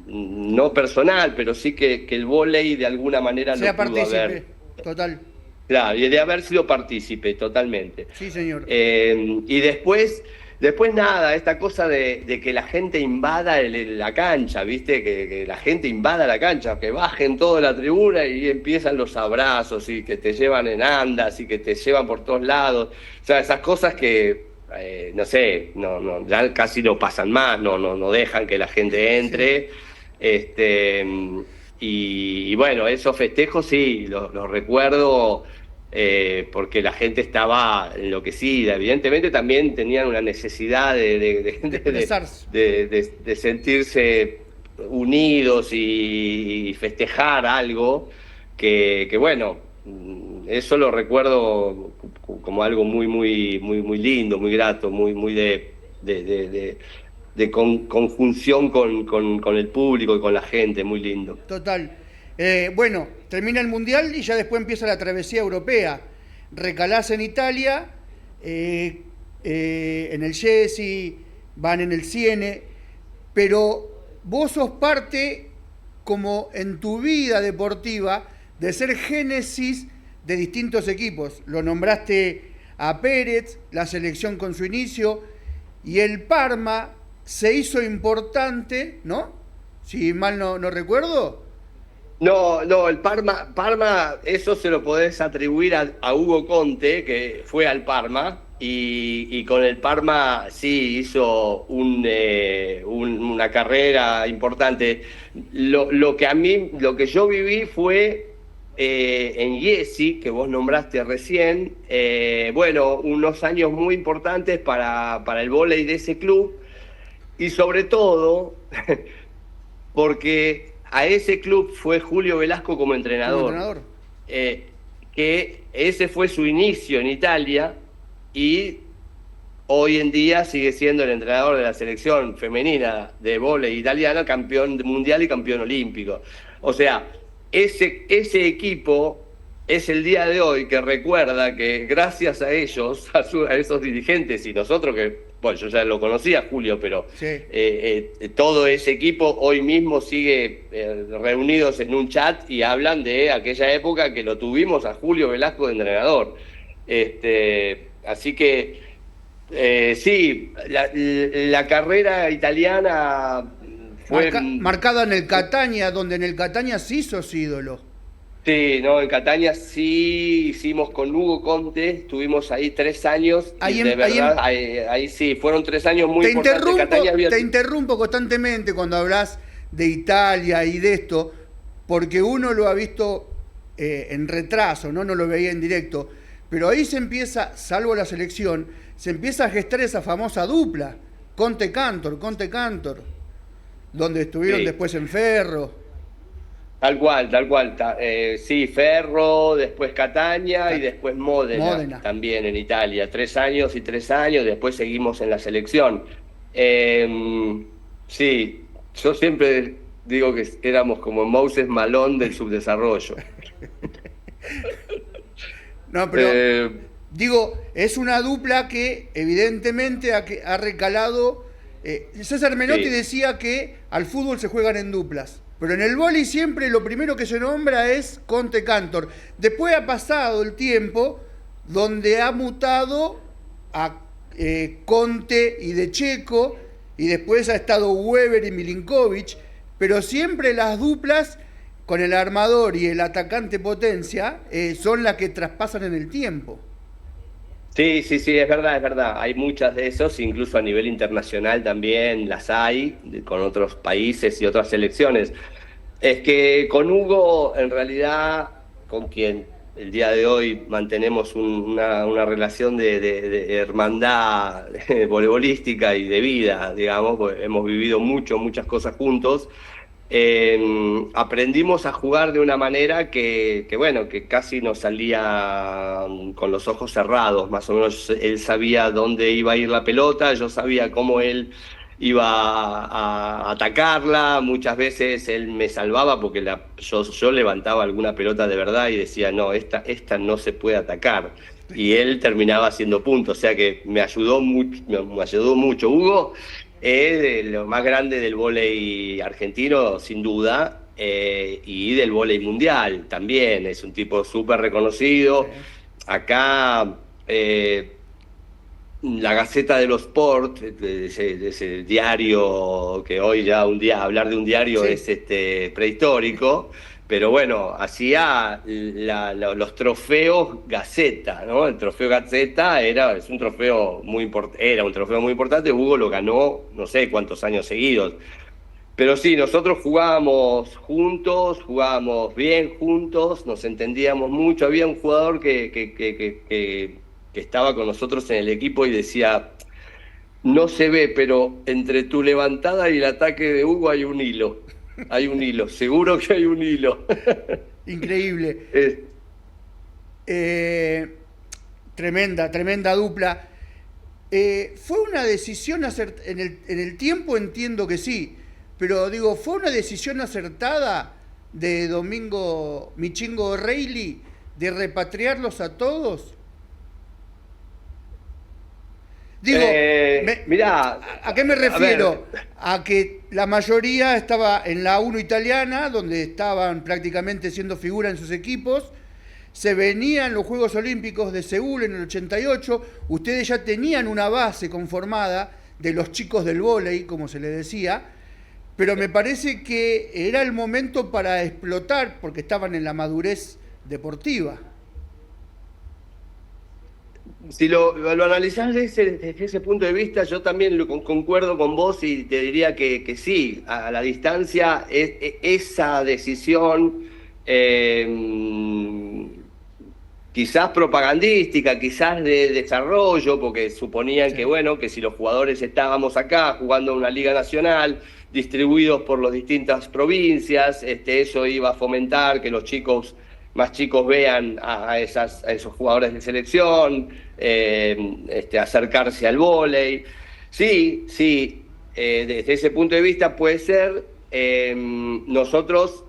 no personal, pero sí que el vóley de alguna manera sea lo pudo partícipe, haber. total. Claro, y de haber sido partícipe, totalmente. Sí, señor. Y después nada, esta cosa de que la gente invada la cancha, ¿viste? Que la gente invada la cancha, que bajen toda la tribuna y empiezan los abrazos y que te llevan en andas y que te llevan por todos lados. O sea, esas cosas que, no sé, ya casi no pasan más, no dejan que la gente entre. Sí. Y bueno, esos festejos sí, los recuerdo. Porque la gente estaba enloquecida. Evidentemente también tenían una necesidad de sentirse unidos y festejar algo que bueno, eso lo recuerdo como algo muy lindo, muy grato, muy de conjunción con el público y con la gente, muy lindo. Total. Bueno, termina el Mundial y ya después empieza la travesía europea. Recalás en Italia, en el Jesi, van en el Siene, pero vos sos parte, como en tu vida deportiva, de ser génesis de distintos equipos. Lo nombraste a Pérez, la selección con su inicio, y el Parma se hizo importante, ¿no? Si mal no recuerdo. No, el Parma, eso se lo podés atribuir a Hugo Conte, que fue al Parma, y con el Parma sí hizo una carrera importante. Lo que yo viví fue en Jesi, que vos nombraste recién, bueno, unos años muy importantes para el vóley de ese club, y sobre todo porque a ese club fue Julio Velasco como entrenador. Que ese fue su inicio en Italia, y hoy en día sigue siendo el entrenador de la selección femenina de vóley italiana, campeón mundial y campeón olímpico. O sea, ese equipo es el día de hoy que recuerda que gracias a ellos, a esos dirigentes, y nosotros que, bueno, yo ya lo conocía, Julio, pero sí, todo ese equipo hoy mismo sigue reunidos en un chat y hablan de aquella época que lo tuvimos a Julio Velasco de entrenador. Así que sí, la carrera italiana fue marcada en el Catania, donde en el Catania sí sos ídolo. Sí, no, en Catania sí hicimos con Hugo Conte, estuvimos ahí 3 años, y de verdad, ahí sí, fueron 3 años muy importantes. Te interrumpo constantemente cuando hablas de Italia y de esto, porque uno lo ha visto en retraso, no lo veía en directo, Pero ahí se empieza, salvo la selección, se empieza a gestar esa famosa dupla, Conte-Cantor, donde estuvieron después en Ferro. Tal cual. Sí, Ferro, después Catania y después Módena, también en Italia. 3 años y 3 años, después seguimos en la selección. Sí, yo siempre digo que éramos como Moses Malone del subdesarrollo. No, pero digo, es una dupla que evidentemente ha recalado. César Menotti decía que al fútbol se juegan en duplas. Pero en el vóley siempre lo primero que se nombra es Conte-Cantor. Después ha pasado el tiempo donde ha mutado a Conte y De Checo, y después ha estado Weber y Milinkovic, pero siempre las duplas con el armador y el atacante potencia son las que traspasan en el tiempo. Sí, es verdad. Hay muchas de esos, incluso a nivel internacional también las hay, con otros países y otras selecciones. Es que con Hugo, en realidad, con quien el día de hoy mantenemos una relación de hermandad voleibolística y de vida, digamos, porque hemos vivido muchas cosas juntos. Aprendimos a jugar de una manera que casi nos salía con los ojos cerrados. Más o menos él sabía dónde iba a ir la pelota, yo sabía cómo él iba a atacarla. Muchas veces él me salvaba porque yo levantaba alguna pelota de verdad y decía, no, esta no se puede atacar. Y él terminaba haciendo puntos, o sea que me ayudó mucho. Hugo es lo más grande del vóley argentino, sin duda, y del vóley mundial también. Es un tipo súper reconocido. Acá, la Gaceta de los Sport, de ese diario, que hoy ya hablar de un diario es prehistórico, pero bueno, hacía los trofeos Gaceta, ¿no? El trofeo Gaceta era un trofeo muy importante. Hugo lo ganó no sé cuántos años seguidos. Pero sí, nosotros jugábamos juntos, jugábamos bien juntos, nos entendíamos mucho. Había un jugador que estaba con nosotros en el equipo y decía, no se ve, pero entre tu levantada y el ataque de Hugo hay un hilo. Seguro que hay un hilo. Increíble. Tremenda dupla. ¿Fue una decisión en el tiempo? Entiendo que sí, pero digo, ¿fue una decisión acertada de Domingo Michingo Reilly de repatriarlos a todos? Digo, mirá, ¿a qué me refiero? A que la mayoría estaba en la 1 italiana, donde estaban prácticamente siendo figura en sus equipos. Se venían los Juegos Olímpicos de Seúl en el 88. Ustedes ya tenían una base conformada de los chicos del vóley, como se les decía. Pero me parece que era el momento para explotar, porque estaban en la madurez deportiva. Si lo analizás desde ese punto de vista, yo también concuerdo con vos y te diría que sí, a la distancia esa decisión, quizás propagandística, quizás de desarrollo, porque suponían que si los jugadores estábamos acá jugando en una liga nacional, distribuidos por las distintas provincias, eso iba a fomentar que los más chicos vean a esos jugadores de selección, acercarse al vóley. Sí, desde ese punto de vista puede ser. Nosotros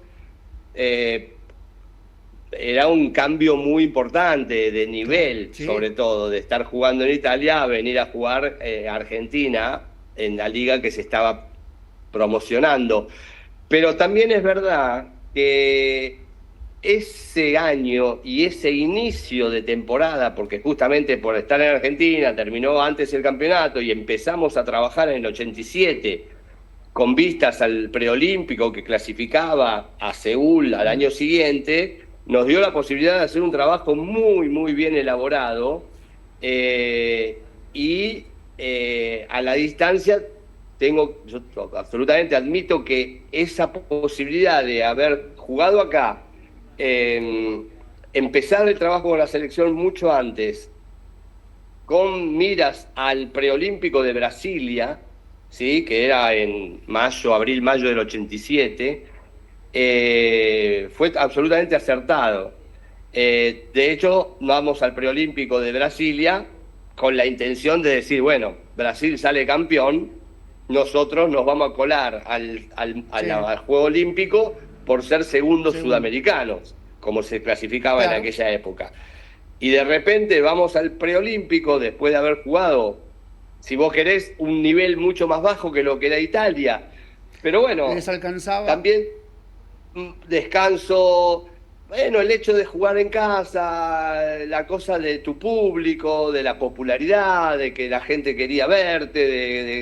era un cambio muy importante de nivel, sobre todo, de estar jugando en Italia a venir a jugar a Argentina en la liga que se estaba promocionando. Pero también es verdad que ese año y ese inicio de temporada, porque justamente por estar en Argentina terminó antes el campeonato y empezamos a trabajar en el 87 con vistas al preolímpico que clasificaba a Seúl al año siguiente, nos dio la posibilidad de hacer un trabajo muy bien elaborado, y a la distancia yo absolutamente admito que esa posibilidad de haber jugado acá, empezar el trabajo con la selección mucho antes, con miras al preolímpico de Brasilia, ¿sí? Que era en abril-mayo del 87, fue absolutamente acertado. De hecho, vamos al preolímpico de Brasilia con la intención de decir, bueno, Brasil sale campeón, nosotros nos vamos a colar al Juego Olímpico por ser segundos sudamericanos, como se clasificaba en aquella época. Y de repente vamos al preolímpico después de haber jugado, si vos querés, un nivel mucho más bajo que lo que era Italia. Pero bueno, les alcanzaba. También descanso, bueno, el hecho de jugar en casa, la cosa de tu público, de la popularidad, de que la gente quería verte,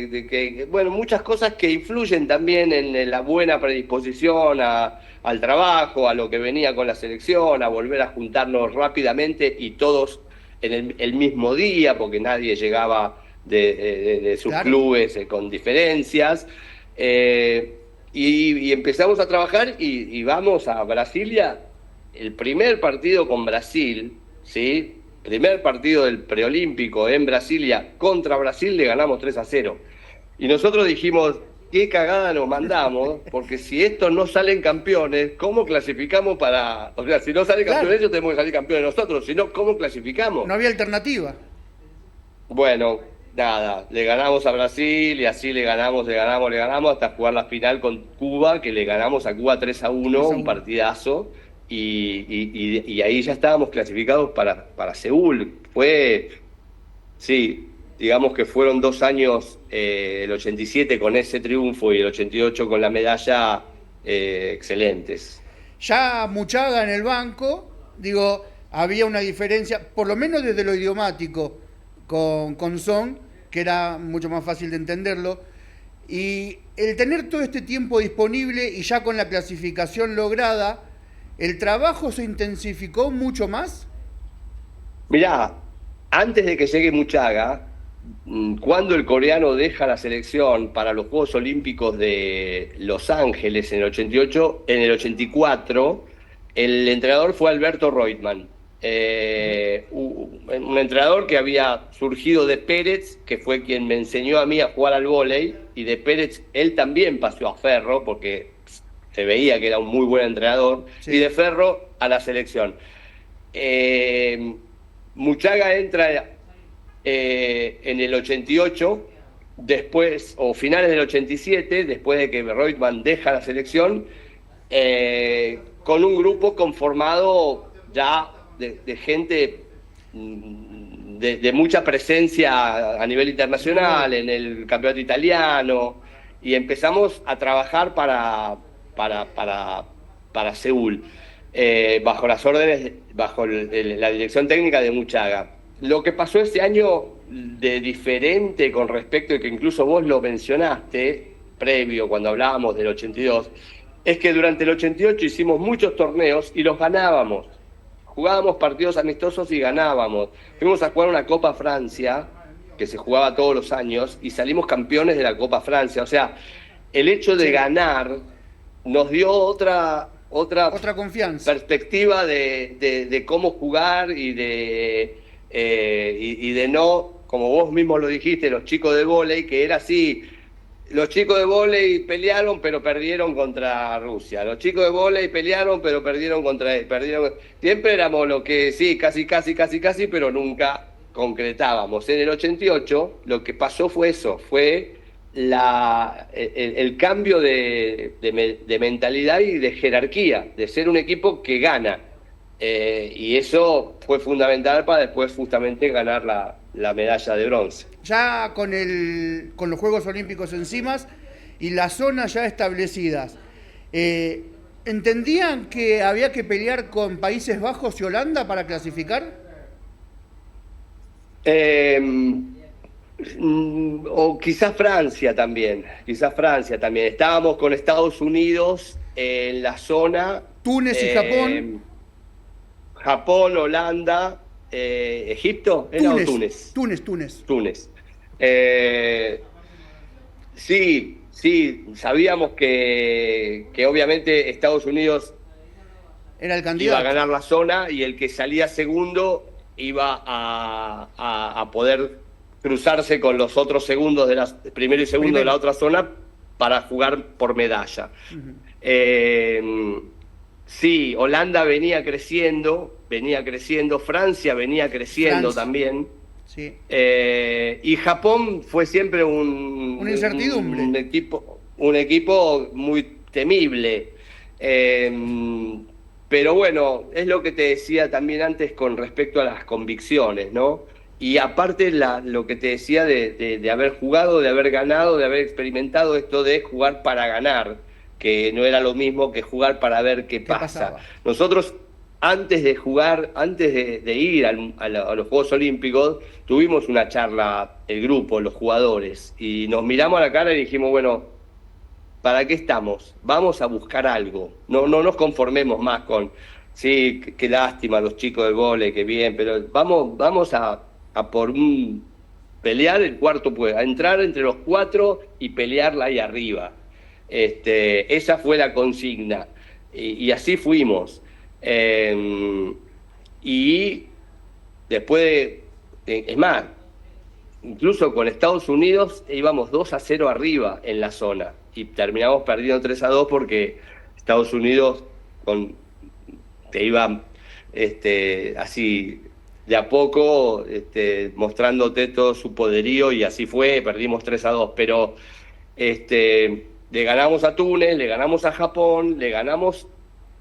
de que, bueno, muchas cosas que influyen también en la buena predisposición al trabajo, a lo que venía con la selección, a volver a juntarnos rápidamente y todos en el mismo día, porque nadie llegaba de sus clubes con diferencias. Y empezamos a trabajar y vamos a Brasilia. El primer partido con Brasil, ¿sí? Primer partido del preolímpico en Brasilia contra Brasil, le ganamos 3-0. Y nosotros dijimos, qué cagada nos mandamos, porque si estos no salen campeones, ¿cómo clasificamos para...? O sea, si no salen campeones, ellos tenemos que salir campeones nosotros, si no, ¿cómo clasificamos? No había alternativa. Bueno, nada, le ganamos a Brasil y así le ganamos hasta jugar la final con Cuba, que le ganamos a Cuba 3-1, un partidazo. Y ahí ya estábamos clasificados para Seúl. Digamos que fueron 2 años, el 87 con ese triunfo y el 88 con la medalla, excelentes. Ya Muchaga en el banco, digo, había una diferencia, por lo menos desde lo idiomático, con Son, que era mucho más fácil de entenderlo. Y el tener todo este tiempo disponible y ya con la clasificación lograda, ¿el trabajo se intensificó mucho más? Mirá, antes de que llegue Muchaga, cuando el coreano deja la selección para los Juegos Olímpicos de Los Ángeles en el 88, en el 84, el entrenador fue Alberto Reutemann, un entrenador que había surgido de Pérez, que fue quien me enseñó a mí a jugar al vóley, y de Pérez él también pasó a Ferro, porque se veía que era un muy buen entrenador, y de Ferro a la selección. Muchaga entra en el 88, después, o finales del 87, después de que Reutemann deja la selección, con un grupo conformado ya de gente de mucha presencia a nivel internacional, en el campeonato italiano, y empezamos a trabajar para Seúl, bajo las órdenes, bajo la dirección técnica de Muchaga. Lo que pasó este año de diferente con respecto a que incluso vos lo mencionaste previo cuando hablábamos del 82, es que durante el 88 hicimos muchos torneos y los ganábamos. Jugábamos partidos amistosos y ganábamos. Fuimos a jugar una Copa Francia, que se jugaba todos los años, y salimos campeones de la Copa Francia. O sea, el hecho de ganar nos dio otra confianza, perspectiva de cómo jugar y de no, como vos mismo lo dijiste, los chicos de vóley, que era así. Los chicos de vóley pelearon, pero perdieron contra Rusia. Los chicos de vóley pelearon, pero perdieron. Siempre éramos lo que sí, casi, pero nunca concretábamos. En el 88 lo que pasó fue eso, fue el cambio de mentalidad y de jerarquía, de ser un equipo que gana. Y eso fue fundamental para después justamente ganar la medalla de bronce. Ya con los Juegos Olímpicos encima y las zonas ya establecidas, ¿entendían que había que pelear con Países Bajos y Holanda para clasificar? O quizás Francia también. Estábamos con Estados Unidos en la zona. Túnez y Japón. Japón, Holanda, Egipto, ¿era o Túnez? Túnez. Sí, sabíamos que obviamente Estados Unidos Era el iba a candidato. ganar la zona y el que salía segundo iba a poder cruzarse con los otros segundos primero y segundo de la otra zona para jugar por medalla. Sí, Holanda venía creciendo, Francia venía creciendo también. Sí. Y Japón fue siempre una incertidumbre. Un equipo muy temible. Pero bueno, es lo que te decía también antes con respecto a las convicciones, ¿no? Y aparte lo que te decía de haber jugado, de haber ganado, de haber experimentado esto de jugar para ganar, que no era lo mismo que jugar para ver qué pasa. Pasaba? Nosotros, antes de jugar, antes de ir a los Juegos Olímpicos, tuvimos una charla, el grupo, los jugadores, y nos miramos a la cara y dijimos, bueno, ¿para qué estamos? Vamos a buscar algo. No nos conformemos más con, sí, qué lástima los chicos del vóley, qué bien, pero vamos a por pelear el cuarto puesto, a entrar entre los 4 y pelearla ahí arriba. Esa fue la consigna. Y así fuimos. Y después, es más, incluso con Estados Unidos íbamos 2-0 arriba en la zona y terminamos perdiendo 3-2 porque Estados Unidos te iba así de a poco mostrándote todo su poderío, y así fue, perdimos 3-2, pero le ganamos a Túnez, le ganamos a Japón, le ganamos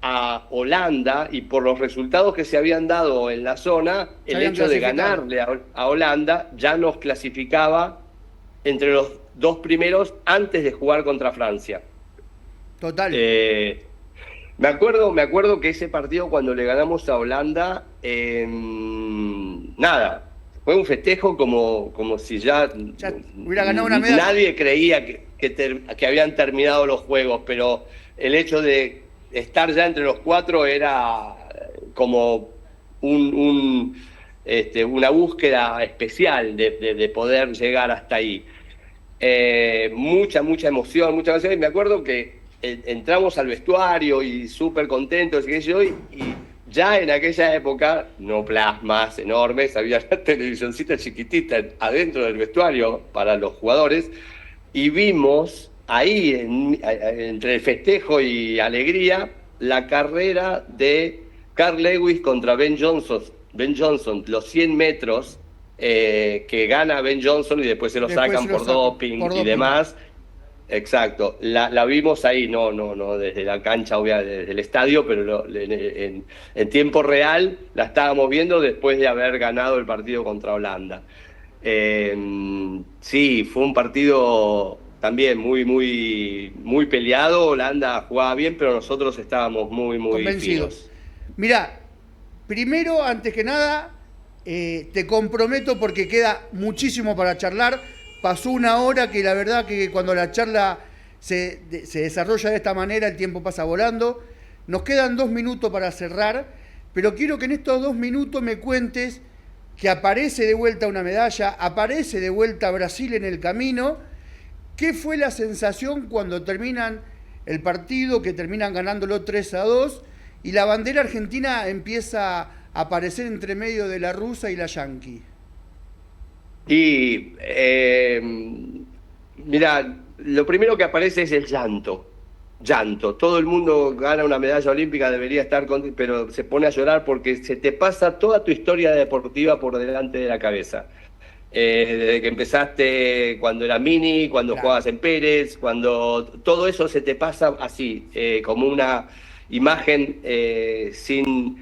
a Holanda, y por los resultados que se habían dado en la zona, el hecho de ganarle a Holanda ya nos clasificaba entre los 2 primeros antes de jugar contra Francia. Total. Me acuerdo que ese partido, cuando le ganamos a Holanda, nada, fue un festejo como si ya hubiera ganado una medalla. Nadie creía que habían terminado los juegos, pero el hecho de estar ya entre los 4 era como una búsqueda especial de poder llegar hasta ahí. Mucha emoción, y me acuerdo que entramos al vestuario y súper contentos y ya en aquella época, no plasmas enormes, había una televisioncita chiquitita adentro del vestuario para los jugadores, y vimos ahí, entre el festejo y alegría, la carrera de Carl Lewis contra Ben Johnson, los 100 metros, que gana Ben Johnson y después se lo sacan por doping y demás. Exacto, la vimos ahí, no desde la cancha, obviamente, desde el estadio, pero en tiempo real la estábamos viendo después de haber ganado el partido contra Holanda. Sí, fue un partido también muy peleado. Holanda jugaba bien, pero nosotros estábamos muy convencidos. Mirá, primero, antes que nada, te comprometo, porque queda muchísimo para charlar. Pasó 1 hora, que la verdad que cuando la charla se desarrolla de esta manera, el tiempo pasa volando. Nos quedan 2 minutos para cerrar, pero quiero que en estos 2 minutos me cuentes que aparece de vuelta una medalla, aparece de vuelta Brasil en el camino. ¿Qué fue la sensación cuando terminan el partido, que terminan ganándolo 3-2, y la bandera argentina empieza a aparecer entre medio de la rusa y la yanqui? Y mira, lo primero que aparece es el llanto. Todo el mundo gana una medalla olímpica, debería estar pero se pone a llorar porque se te pasa toda tu historia deportiva por delante de la cabeza. Desde que empezaste cuando era mini, cuando jugabas en Pérez, cuando todo eso se te pasa así, como una imagen sin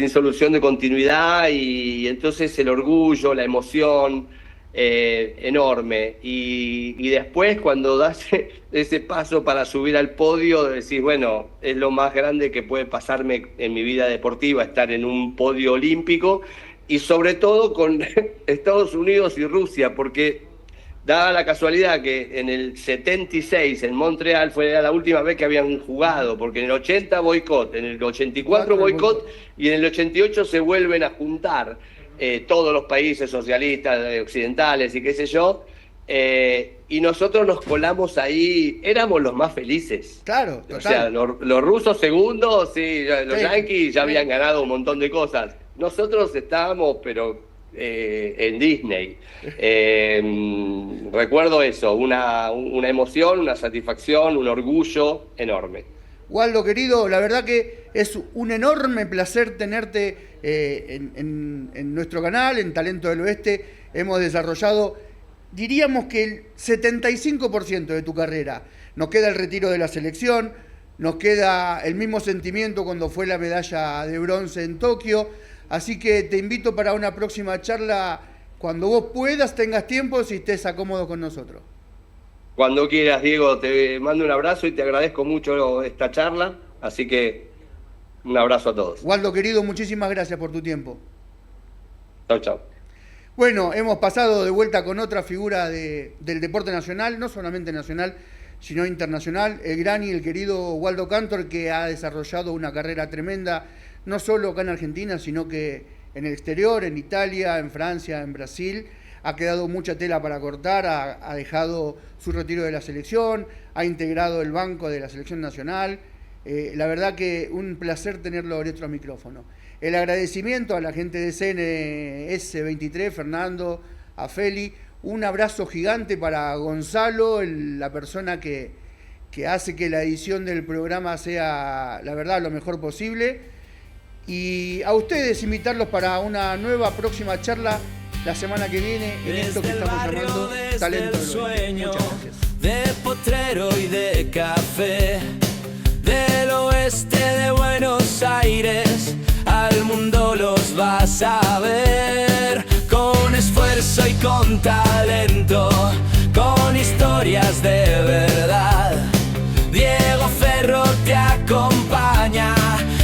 solución de continuidad, y entonces el orgullo, la emoción, enorme, y después cuando das ese paso para subir al podio, decís, bueno, es lo más grande que puede pasarme en mi vida deportiva, estar en un podio olímpico, y sobre todo con Estados Unidos y Rusia, porque daba la casualidad que en el 76 en Montreal fue la última vez que habían jugado, porque en el 80 boicot, en el 84 boicot, y en el 88 se vuelven a juntar todos los países socialistas occidentales y qué sé yo, Y nosotros nos colamos ahí, éramos los más felices. Claro, total. O sea, los rusos segundos, sí, los yanquis ya habían ganado un montón de cosas. Nosotros estábamos, pero en Disney. Recuerdo eso, una emoción, una satisfacción, un orgullo enorme. Waldo, querido, la verdad que es un enorme placer tenerte en nuestro canal, en Talento del Oeste. Hemos desarrollado, diríamos que el 75% de tu carrera. Nos queda el retiro de la selección, nos queda el mismo sentimiento cuando fue la medalla de bronce en Tokio. Así que te invito para una próxima charla, cuando vos puedas, tengas tiempo, si estés cómodo con nosotros. Cuando quieras, Diego, te mando un abrazo y te agradezco mucho esta charla. Así que un abrazo a todos. Waldo, querido, muchísimas gracias por tu tiempo. Chau, chau. Bueno, hemos pasado de vuelta con otra figura del deporte nacional, no solamente nacional, sino internacional, el gran y el querido Waldo Kantor, que ha desarrollado una carrera tremenda, no solo acá en Argentina, sino que en el exterior, en Italia, en Francia, en Brasil. Ha quedado mucha tela para cortar, ha dejado su retiro de la selección, ha integrado el banco de la selección nacional. La verdad que un placer tenerlo en nuestro micrófono. El agradecimiento a la gente de CNS23, Fernando, a Feli. Un abrazo gigante para Gonzalo, la persona que hace que la edición del programa sea, la verdad, lo mejor posible. Y a ustedes invitarlos para una nueva próxima charla la semana que viene en esto que estamos llamando Talento del Sueño. Muchas gracias. De potrero y de café, del oeste de Buenos Aires, al mundo los vas a ver, con esfuerzo y con talento, con historias de verdad. Diego Ferro te acompaña,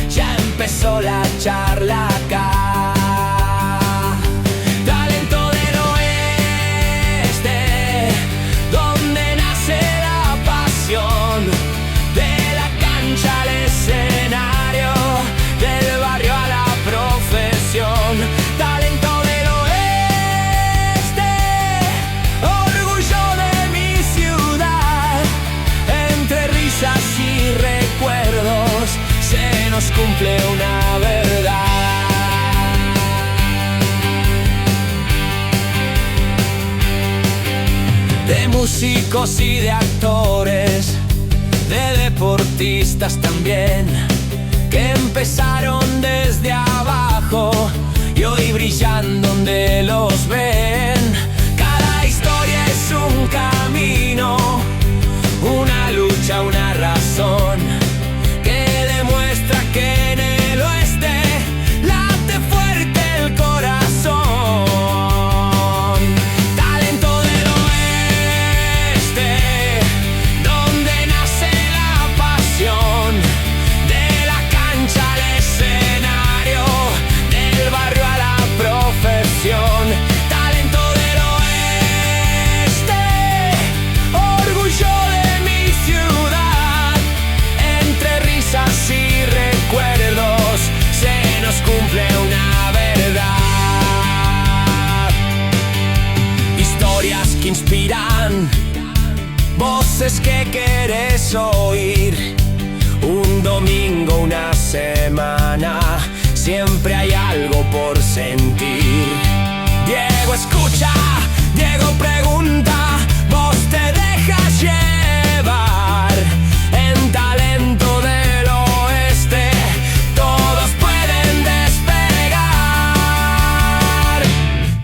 ya empezó la charla acá. Talento del oeste, donde nace la pasión, de la cancha al escenario, del barrio a la profesión. Talento del oeste, orgullo de mi ciudad, entre risas y recuerdos se nos cumple una verdad. De músicos y de actores, de deportistas también, que empezaron desde abajo y hoy brillan donde los ven. Cada historia es un camino, una lucha, una razón, que demuestra que en el oeste late fuerte el corazón. Talento del oeste, donde nace la pasión, de la cancha al escenario, del barrio a la profesión. Talento del oeste, orgullo de mi ciudad, entre risas y recuerdos se nos cumple una verdad. Historias que inspiran, voces que quieres oír. Un domingo, una semana, siempre hay algo por sentir. Diego escucha, Diego pregunta, vos te dejas llevar. En Talento del Oeste todos pueden despegar.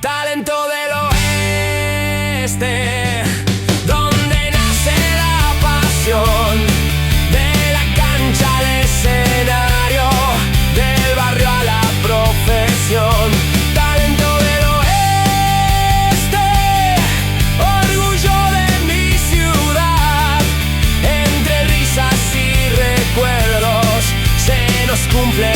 Talento del Oeste, donde nace la pasión, de la cancha al escenario, del barrio a la profesión. Talento del oeste, orgullo de mi ciudad, entre risas y recuerdos se nos cumple